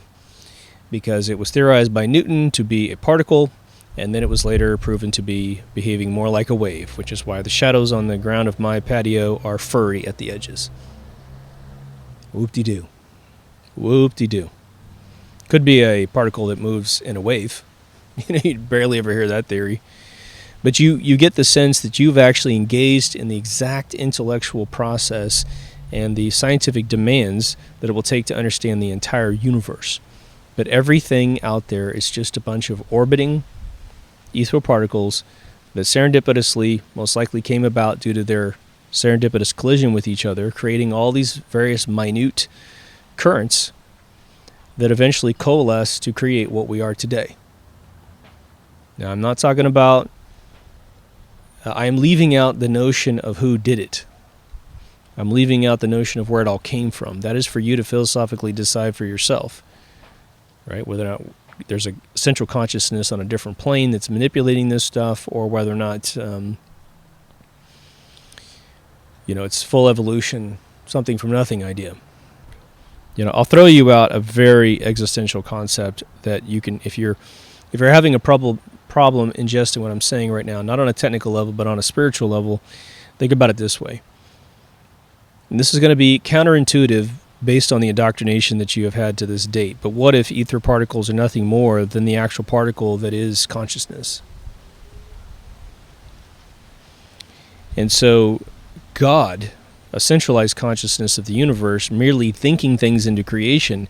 because it was theorized by Newton to be a particle, and then it was later proven to be behaving more like a wave, which is why the shadows on the ground of my patio are furry at the edges. Whoop-de-doo. Whoop-de-doo. Could be a particle that moves in a wave. You barely ever hear that theory. But you get the sense that you've actually engaged in the exact intellectual process and the scientific demands that it will take to understand the entire universe. But everything out there is just a bunch of orbiting ethereal particles that serendipitously most likely came about due to their serendipitous collision with each other, creating all these various minute currents that eventually coalesce to create what we are today. Now, I'm not talking about I am leaving out the notion of who did it. I'm leaving out the notion of where it all came from. That is for you to philosophically decide for yourself, right? Whether or not there's a central consciousness on a different plane that's manipulating this stuff, or whether or not, it's full evolution, something from nothing idea. I'll throw you out a very existential concept that you can, if you're having a problem ingesting what I'm saying right now, not on a technical level, but on a spiritual level, think about it this way. And this is going to be counterintuitive based on the indoctrination that you have had to this date. But what if ether particles are nothing more than the actual particle that is consciousness? And so God, a centralized consciousness of the universe, merely thinking things into creation,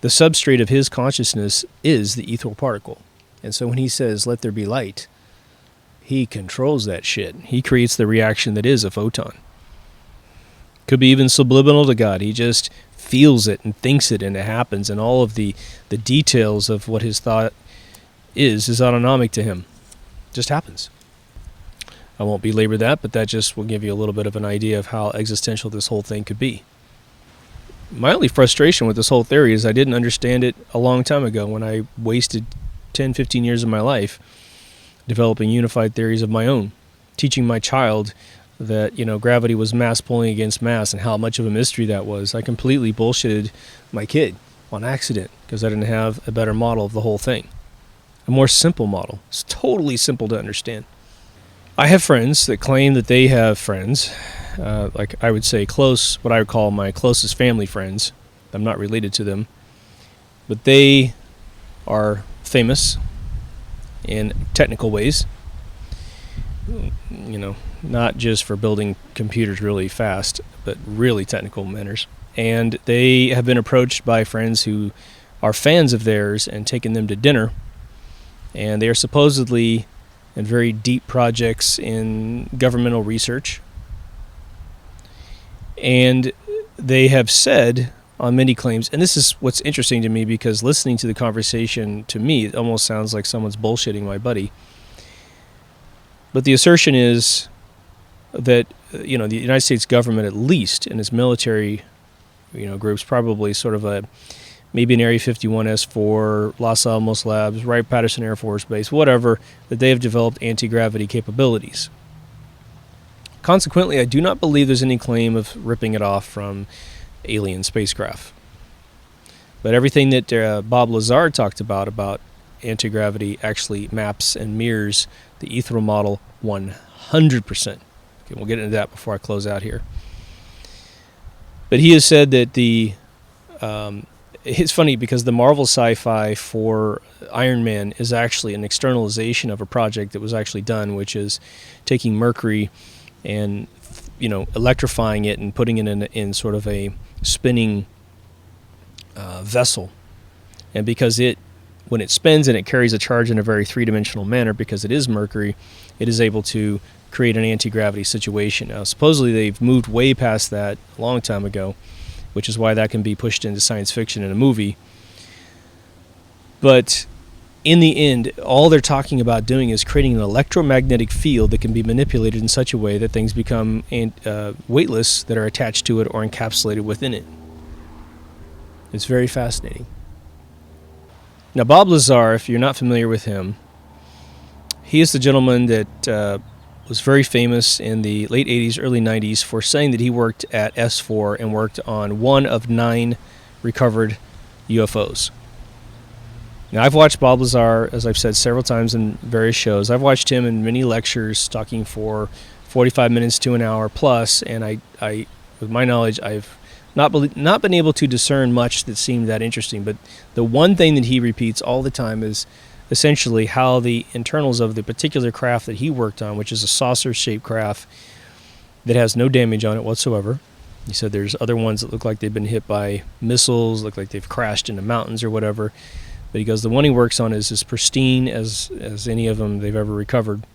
the substrate of his consciousness is the ethereal particle. And so when he says, let there be light, he controls that shit. He creates the reaction that is a photon. Could be even subliminal to God. He just feels it and thinks it, and it happens. And all of the details of what his thought is autonomic to him. Just happens. I won't belabor that, but that just will give you a little bit of an idea of how existential this whole thing could be. My only frustration with this whole theory is I didn't understand it a long time ago when I wasted 10, 15 years of my life developing unified theories of my own, teaching my child that, gravity was mass pulling against mass and how much of a mystery that was. I completely bullshitted my kid on accident because I didn't have a better model of the whole thing. A more simple model. It's totally simple to understand. I have friends that claim that they have friends, like I would say what I would call my closest family friends. I'm not related to them, but they are famous in technical ways, not just for building computers really fast, but really technical manners. And they have been approached by friends who are fans of theirs and taken them to dinner, and they are supposedly in very deep projects in governmental research. And they have said on many claims, and this is what's interesting to me because listening to the conversation, to me, it almost sounds like someone's bullshitting my buddy. But the assertion is that, the United States government, at least in its military, groups, probably sort of maybe an Area 51S for Los Alamos Labs, Wright-Patterson Air Force Base, whatever, that they have developed anti-gravity capabilities. Consequently, I do not believe there's any claim of ripping it off from alien spacecraft. But everything that Bob Lazar talked about anti-gravity actually maps and mirrors the ethereal model 100%. Okay, we'll get into that before I close out here. But he has said that it's funny because the Marvel sci-fi for Iron Man is actually an externalization of a project that was actually done, which is taking Mercury and electrifying it and putting it in sort of a spinning vessel. And because when it spins and it carries a charge in a very three-dimensional manner, because it is Mercury, it is able to create an anti-gravity situation. Now, supposedly they've moved way past that a long time ago, which is why that can be pushed into science fiction in a movie. But in the end, all they're talking about doing is creating an electromagnetic field that can be manipulated in such a way that things become weightless that are attached to it or encapsulated within it. It's very fascinating. Now, Bob Lazar, if you're not familiar with him, he is the gentleman that was very famous in the late 80s, early 90s for saying that he worked at S4 and worked on one of 9 recovered UFOs. Now, I've watched Bob Lazar, as I've said several times in various shows. I've watched him in many lectures talking for 45 minutes to an hour plus, and I with my knowledge, I've not been able to discern much that seemed that interesting. But the one thing that he repeats all the time is essentially how the internals of the particular craft that he worked on, which is a saucer-shaped craft that has no damage on it whatsoever. He said there's other ones that look like they've been hit by missiles, look like they've crashed into mountains or whatever. But he goes, the one he works on is as pristine as any of them they've ever recovered.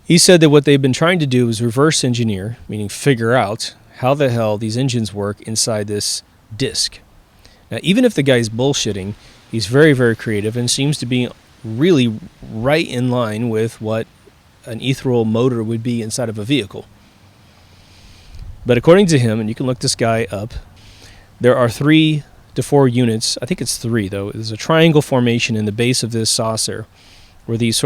He said that what they've been trying to do is reverse engineer, meaning figure out how the hell these engines work inside this disk. Now, even if the guy's bullshitting, he's very, very creative and seems to be really right in line with what an ethereal motor would be inside of a vehicle. But according to him, and you can look this guy up, there are 3 to 4 units. I think it's 3, though. There's a triangle formation in the base of this saucer where these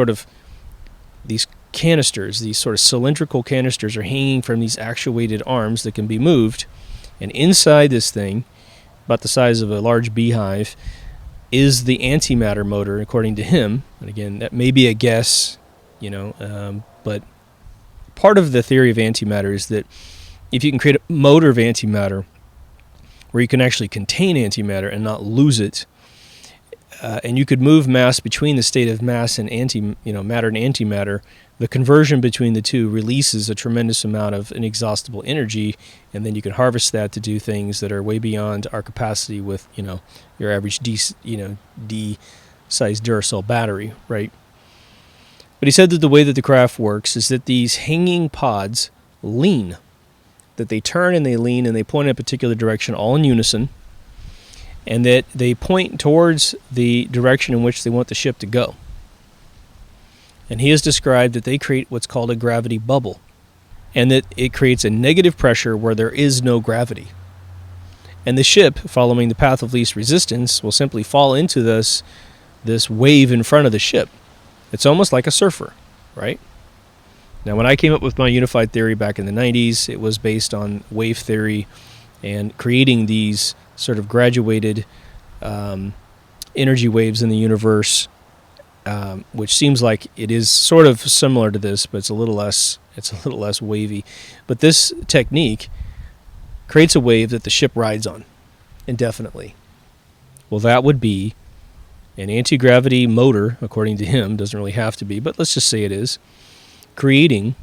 canisters, these sort of cylindrical canisters, are hanging from these actuated arms that can be moved. And inside this thing, about the size of a large beehive, is the antimatter motor, according to him. And again, that may be a guess, but part of the theory of antimatter is that if you can create a motor of antimatter where you can actually contain antimatter and not lose it, and you could move mass between the state of mass and matter and antimatter, the conversion between the two releases a tremendous amount of inexhaustible energy, and then you can harvest that to do things that are way beyond our capacity with, your average D-sized Duracell battery, right? But he said that the way that the craft works is that these hanging pods lean, that they turn and they lean and they point in a particular direction all in unison, and that they point towards the direction in which they want the ship to go. And he has described that they create what's called a gravity bubble, and that it creates a negative pressure where there is no gravity. And the ship, following the path of least resistance, will simply fall into this wave in front of the ship. It's almost like a surfer, right? Now, when I came up with my unified theory back in the 90s, it was based on wave theory and creating these sort of graduated energy waves in the universe, which seems like it is sort of similar to this, but it's a little less wavy. But this technique creates a wave that the ship rides on indefinitely. Well, that would be an anti-gravity motor, according to him. Doesn't really have to be, but let's just say it is, creating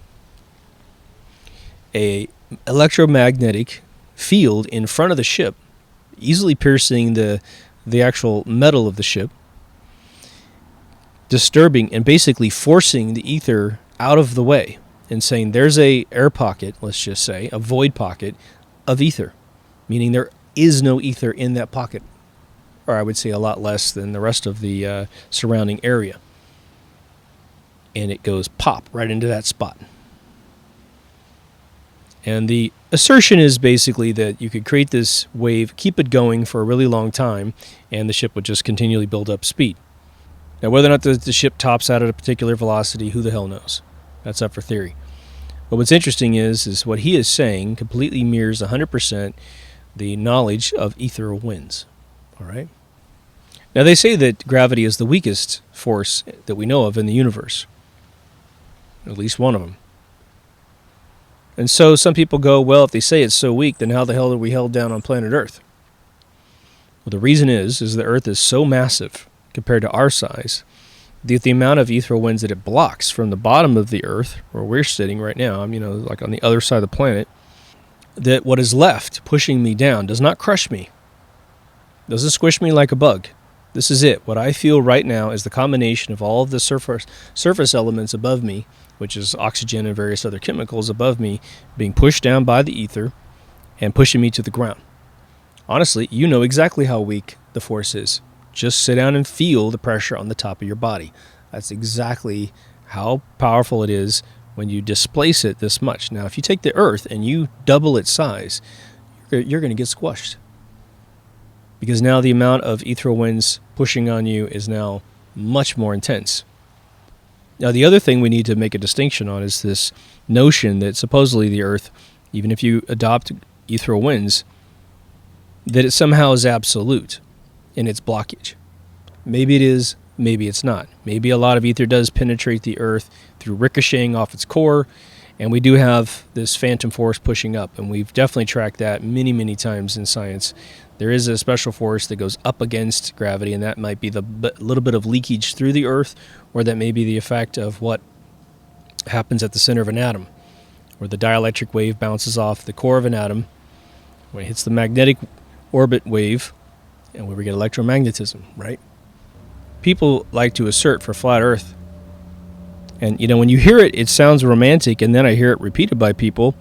a electromagnetic field in front of the ship, easily piercing the actual metal of the ship, disturbing and basically forcing the ether out of the way and saying there's a air pocket, let's just say, a void pocket of ether, meaning there is no ether in that pocket, or I would say a lot less than the rest of the surrounding area. And it goes pop right into that spot. And the assertion is basically that you could create this wave, keep it going for a really long time, and the ship would just continually build up speed. Now, whether or not the ship tops out at a particular velocity, who the hell knows? That's up for theory. But what's interesting is what he is saying completely mirrors 100% the knowledge of ethereal winds. All right? Now, they say that gravity is the weakest force that we know of in the universe. At least one of them. And so some people go, well, if they say it's so weak, then how the hell are we held down on planet Earth? Well, the reason is the Earth is so massive compared to our size that the amount of ethereal winds that it blocks from the bottom of the Earth, where we're sitting right now, like on the other side of the planet, that what is left pushing me down does not crush me, doesn't squish me like a bug. This is it. What I feel right now is the combination of all of the surface elements above me, which is oxygen and various other chemicals above me, being pushed down by the ether and pushing me to the ground. Honestly, you know exactly how weak the force is. Just sit down and feel the pressure on the top of your body. That's exactly how powerful it is when you displace it this much. Now, if you take the Earth and you double its size, you're going to get squashed. because now the amount of ethereal winds pushing on you is now much more intense. Now, the other thing we need to make a distinction on is this notion that supposedly the Earth, even if you adopt ethereal winds, that it somehow is absolute in its blockage. Maybe it is, maybe it's not. Maybe a lot of ether does penetrate the Earth through ricocheting off its core, and we do have this phantom force pushing up, and we've definitely tracked that many, many times in science. There is a special force that goes up against gravity, and that might be the little bit of leakage through the Earth, or that may be the effect of what happens at the center of an atom, where the dielectric wave bounces off the core of an atom, when it hits the magnetic orbit wave, and where we get electromagnetism, right? People like to assert for flat Earth. And, when you hear it, it sounds romantic, and then I hear it repeated by people,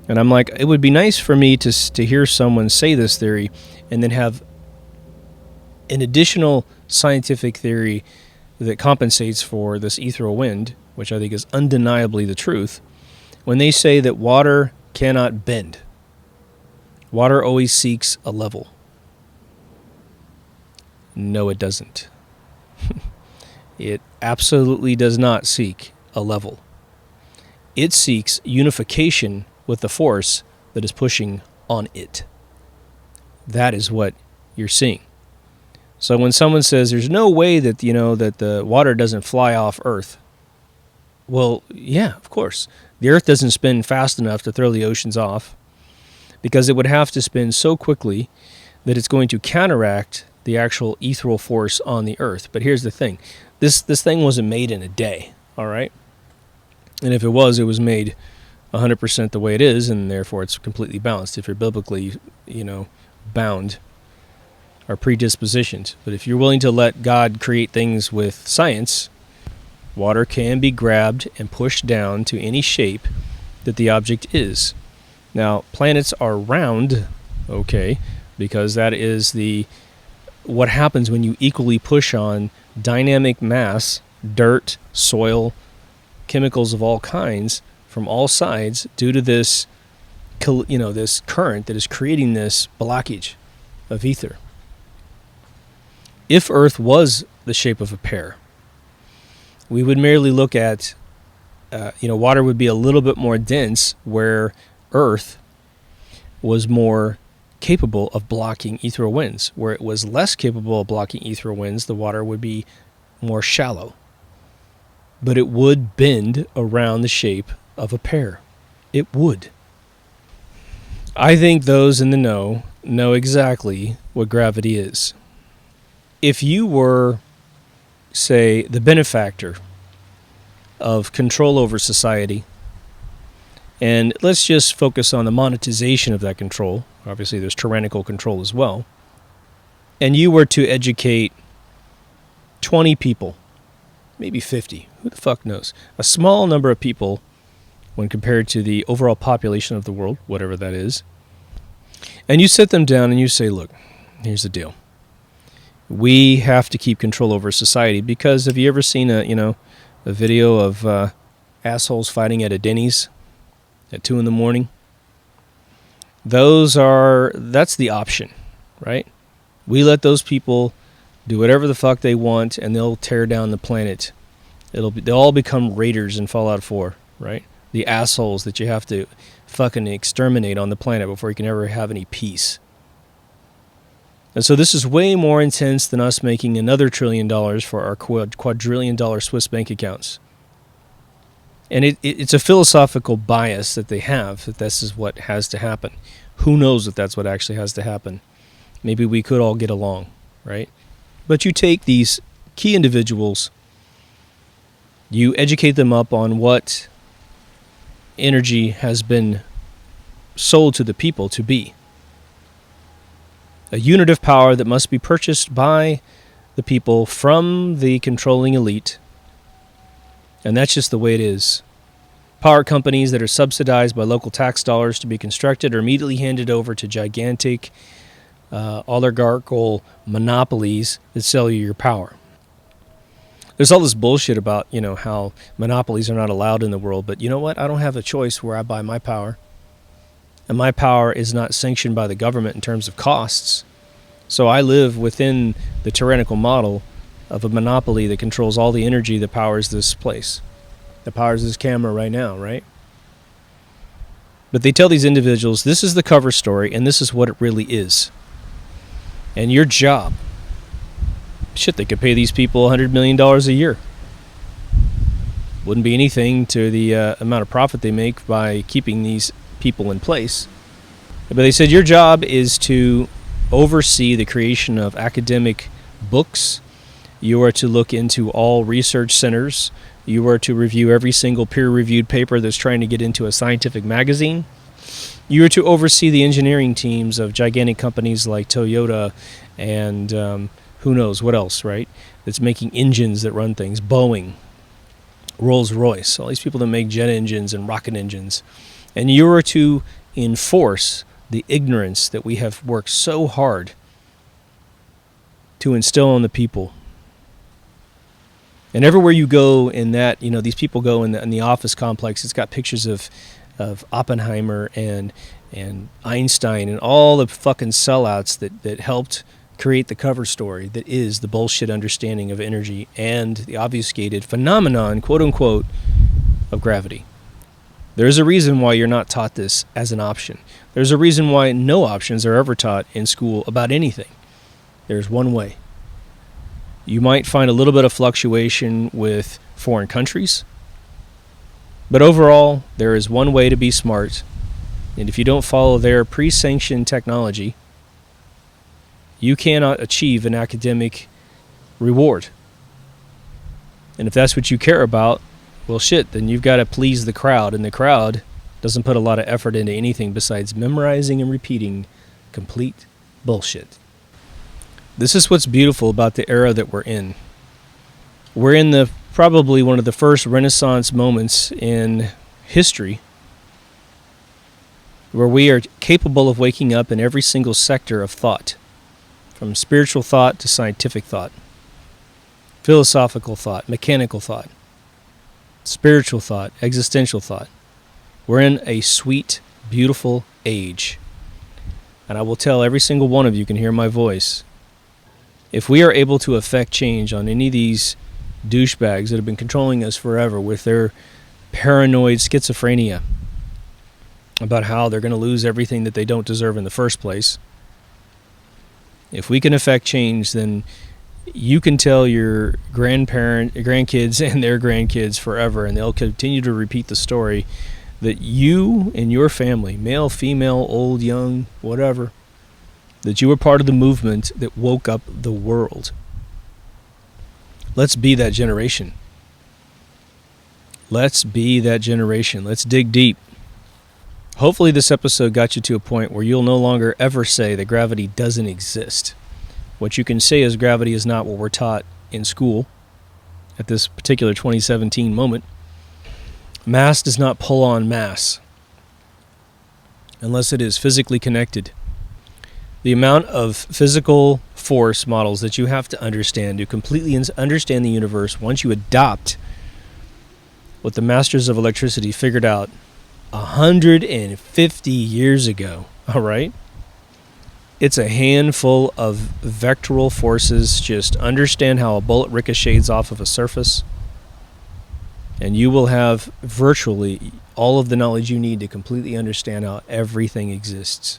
and I'm like, it would be nice for me to hear someone say this theory and then have an additional scientific theory that compensates for this ethereal wind, which I think is undeniably the truth, when they say that water cannot bend. Water always seeks a level. No, it doesn't. It absolutely does not seek a level. It seeks unification with the force that is pushing on it. That is what you're seeing. So when someone says there's no way that that the water doesn't fly off Earth, well, yeah, of course. The Earth doesn't spin fast enough to throw the oceans off, because it would have to spin so quickly that it's going to counteract the actual ethereal force on the Earth. But here's the thing. This thing wasn't made in a day, all right? And if it was made 100% the way it is, and therefore it's completely balanced if you're biblically, bound or predispositioned. But if you're willing to let God create things with science, water can be grabbed and pushed down to any shape that the object is. Now, planets are round, okay, because that is what happens when you equally push on dynamic mass, dirt, soil, chemicals of all kinds from all sides due to this, this current that is creating this blockage of ether. If Earth was the shape of a pear, we would merely look at, water would be a little bit more dense, where Earth was more capable of blocking ethereal winds. Where it was less capable of blocking ethereal winds, the water would be more shallow. But it would bend around the shape of a pear. It would. I think those in the know exactly what gravity is. If you were, say, the benefactor of control over society, and let's just focus on the monetization of that control. Obviously, there's tyrannical control as well. And you were to educate 20 people, maybe 50, who the fuck knows? A small number of people when compared to the overall population of the world, whatever that is. And you sit them down and you say, look, here's the deal. We have to keep control over society, because have you ever seen a video of assholes fighting at a Denny's at 2 a.m? That's the option, right? We let those people do whatever the fuck they want, and they'll tear down the planet. They'll all become raiders in Fallout 4, right? The assholes that you have to fucking exterminate on the planet before you can ever have any peace. And so this is way more intense than us making another $1 trillion for our quadrillion-dollar Swiss bank accounts. And it's a philosophical bias that they have, that this is what has to happen. Who knows if that's what actually has to happen? Maybe we could all get along, right? But you take these key individuals, you educate them up on what energy has been sold to the people to be. A unit of power that must be purchased by the people from the controlling elite. And that's just the way it is. Power companies that are subsidized by local tax dollars to be constructed are immediately handed over to gigantic oligarchical monopolies that sell you your power. There's all this bullshit about, how monopolies are not allowed in the world, but you know what? I don't have a choice where I buy my power. And my power is not sanctioned by the government in terms of costs. So I live within the tyrannical model of a monopoly that controls all the energy that powers this place, that powers this camera right now, right? But they tell these individuals, this is the cover story, and this is what it really is. And your job, shit, they could pay these people $100 million a year. Wouldn't be anything to the amount of profit they make by keeping these people in place. But they said your job is to oversee the creation of academic books. You are to look into all research centers. You are to review every single peer-reviewed paper that's trying to get into a scientific magazine. You are to oversee the engineering teams of gigantic companies like Toyota and who knows what else, right? That's making engines that run things. Boeing, Rolls-Royce, all these people that make jet engines and rocket engines. And you are to enforce the ignorance that we have worked so hard to instill on the people. And everywhere you go in that, these people go in the office complex, it's got pictures of Oppenheimer and Einstein and all the fucking sellouts that helped create the cover story that is the bullshit understanding of energy and the obfuscated phenomenon, quote unquote, of gravity. There's a reason why you're not taught this as an option. There's a reason why no options are ever taught in school about anything. There's one way. You might find a little bit of fluctuation with foreign countries, but overall, there is one way to be smart, and if you don't follow their pre-sanctioned technology, you cannot achieve an academic reward. And if that's what you care about, well shit, then you've got to please the crowd, and the crowd doesn't put a lot of effort into anything besides memorizing and repeating complete bullshit. This is what's beautiful about the era that we're in. We're in probably one of the first Renaissance moments in history where we are capable of waking up in every single sector of thought, from spiritual thought to scientific thought, philosophical thought, mechanical thought, spiritual thought, existential thought. We're in a sweet, beautiful age. And I will tell every single one of you can hear my voice. If we are able to affect change on any of these douchebags that have been controlling us forever with their paranoid schizophrenia about how they're going to lose everything that they don't deserve in the first place, if we can affect change, then you can tell your grandkids and their grandkids forever, and they'll continue to repeat the story that you and your family, male, female, old, young, whatever, that you were part of the movement that woke up the world. Let's be that generation. Let's be that generation. Let's dig deep. Hopefully this episode got you to a point where you'll no longer ever say that gravity doesn't exist. What you can say is gravity is not what we're taught in school at this particular 2017 moment. Mass does not pull on mass unless it is physically connected. The amount of physical force models that you have to understand to completely understand the universe once you adopt what the masters of electricity figured out 150 years ago, all right? It's a handful of vectoral forces. Just understand how a bullet ricochets off of a surface, and you will have virtually all of the knowledge you need to completely understand how everything exists.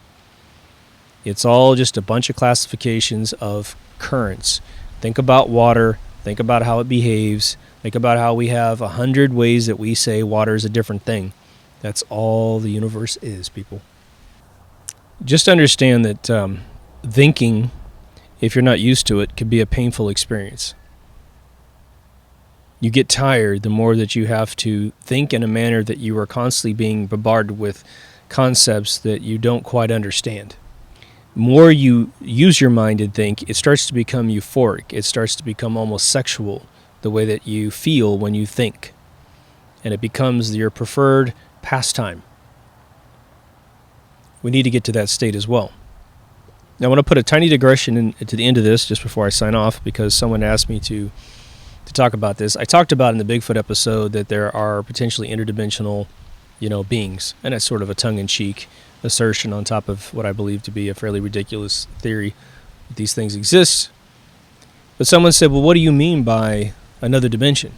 It's all just a bunch of classifications of currents. Think about water. Think about how it behaves. Think about how we have 100 ways that we say water is a different thing. That's all the universe is, people. Just understand that thinking, if you're not used to it, can be a painful experience. You get tired the more that you have to think in a manner that you are constantly being bombarded with concepts that you don't quite understand. More you use your mind and think, it starts to become euphoric. It starts to become almost sexual, the way that you feel when you think. And it becomes your preferred pastime. We need to get to that state as well. Now I want to put a tiny digression to the end of this just before I sign off, because someone asked me to talk about this. I talked about in the Bigfoot episode that there are potentially interdimensional, beings, and that's sort of a tongue-in-cheek assertion on top of what I believe to be a fairly ridiculous theory that these things exist. But someone said, well, what do you mean by another dimension?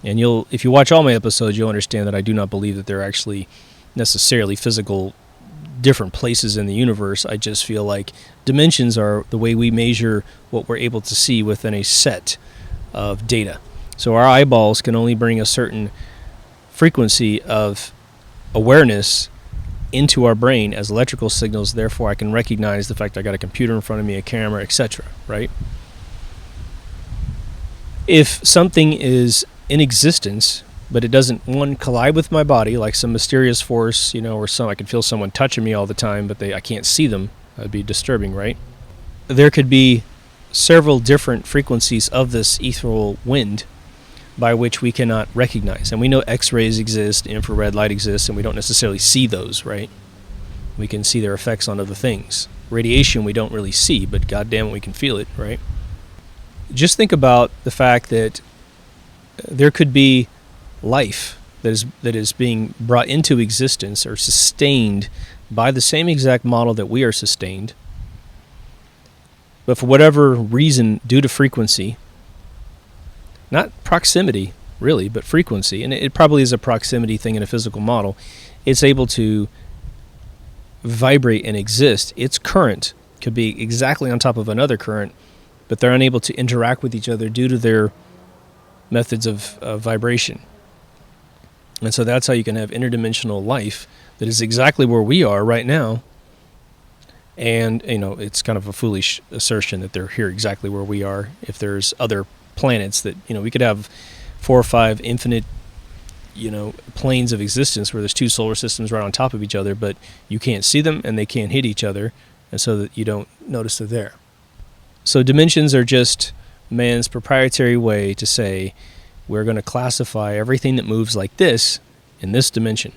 And if you watch all my episodes, you'll understand that I do not believe that they're actually necessarily physical different places in the universe. I just feel like dimensions are the way we measure what we're able to see within a set of data. So our eyeballs can only bring a certain frequency of awareness into our brain as electrical signals. Therefore, I can recognize the fact I got a computer in front of me, a camera, etc. Right? If something is in existence, but it doesn't, one, collide with my body, like some mysterious force, or I can feel someone touching me all the time, but I can't see them. That'd be disturbing, right? There could be several different frequencies of this ethereal wind by which we cannot recognize. And we know X-rays exist, infrared light exists, and we don't necessarily see those, right? We can see their effects on other things. Radiation we don't really see, but goddamn it, we can feel it, right? Just think about the fact that there could be life that is being brought into existence or sustained by the same exact model that we are sustained, but for whatever reason, due to frequency, not proximity really, but frequency, and it probably is a proximity thing in a physical model, it's able to vibrate and exist. Its current could be exactly on top of another current, but they're unable to interact with each other due to their methods of vibration. And so that's how you can have interdimensional life that is exactly where we are right now. And, it's kind of a foolish assertion that they're here exactly where we are. If there's other planets that, we could have 4 or 5 infinite, planes of existence where there's 2 solar systems right on top of each other, but you can't see them and they can't hit each other, and so that you don't notice they're there. So dimensions are just man's proprietary way to say, we're going to classify everything that moves like this in this dimension,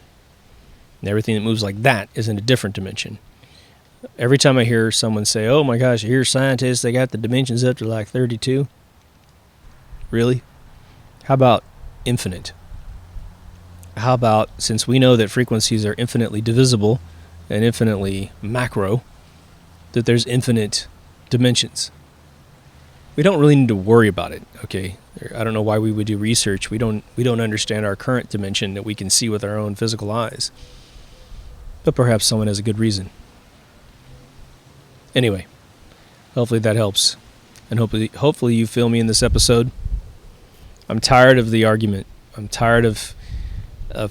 and everything that moves like that is in a different dimension. Every time I hear someone say, oh my gosh, here's scientists, they got the dimensions up to like 32. Really? How about infinite? How about, since we know that frequencies are infinitely divisible and infinitely macro, that there's infinite dimensions? We don't really need to worry about it, okay? I don't know why we would do research. We don't understand our current dimension that we can see with our own physical eyes. But perhaps someone has a good reason. Anyway, hopefully that helps. And hopefully you feel me in this episode. I'm tired of the argument. I'm tired of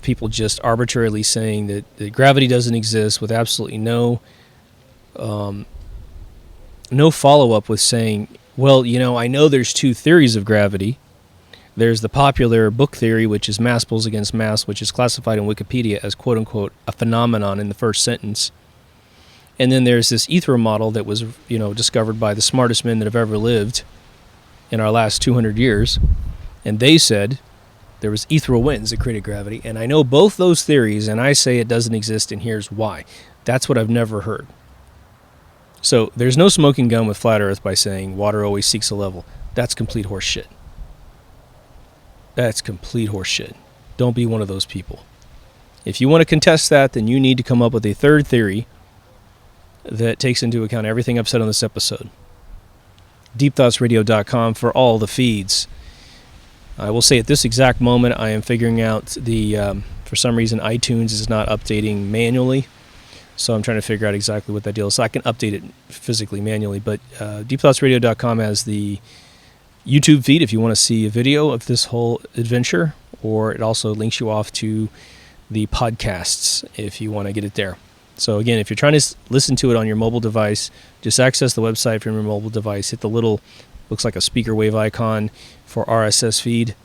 people just arbitrarily saying that gravity doesn't exist with absolutely no follow-up with saying, well, I know there's 2 theories of gravity. There's the popular book theory, which is mass pulls against mass, which is classified in Wikipedia as quote-unquote a phenomenon in the first sentence. And then there's this ethereal model that was, discovered by the smartest men that have ever lived in our last 200 years. And they said there was ethereal winds that created gravity. And I know both those theories, and I say it doesn't exist, and here's why. That's what I've never heard. So there's no smoking gun with flat earth by saying water always seeks a level. That's complete horse shit. That's complete horse shit. Don't be one of those people. If you want to contest that, then you need to come up with a third theory that takes into account everything I've said on this episode. DeepThoughtsRadio.com for all the feeds. I will say at this exact moment I am figuring out for some reason iTunes is not updating manually. So I'm trying to figure out exactly what that deal is. So I can update it physically, manually. But DeepThoughtsRadio.com has the YouTube feed if you want to see a video of this whole adventure. Or it also links you off to the podcasts if you want to get it there. So again, if you're trying to listen to it on your mobile device, just access the website from your mobile device. Hit the little, looks like a speaker wave icon for RSS feed.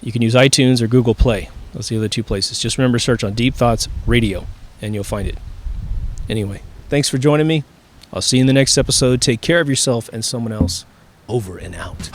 You can use iTunes or Google Play. Those are the other 2 places. Just remember, search on Deep Thoughts Radio, and you'll find it. Anyway, thanks for joining me. I'll see you in the next episode. Take care of yourself and someone else. Over and out.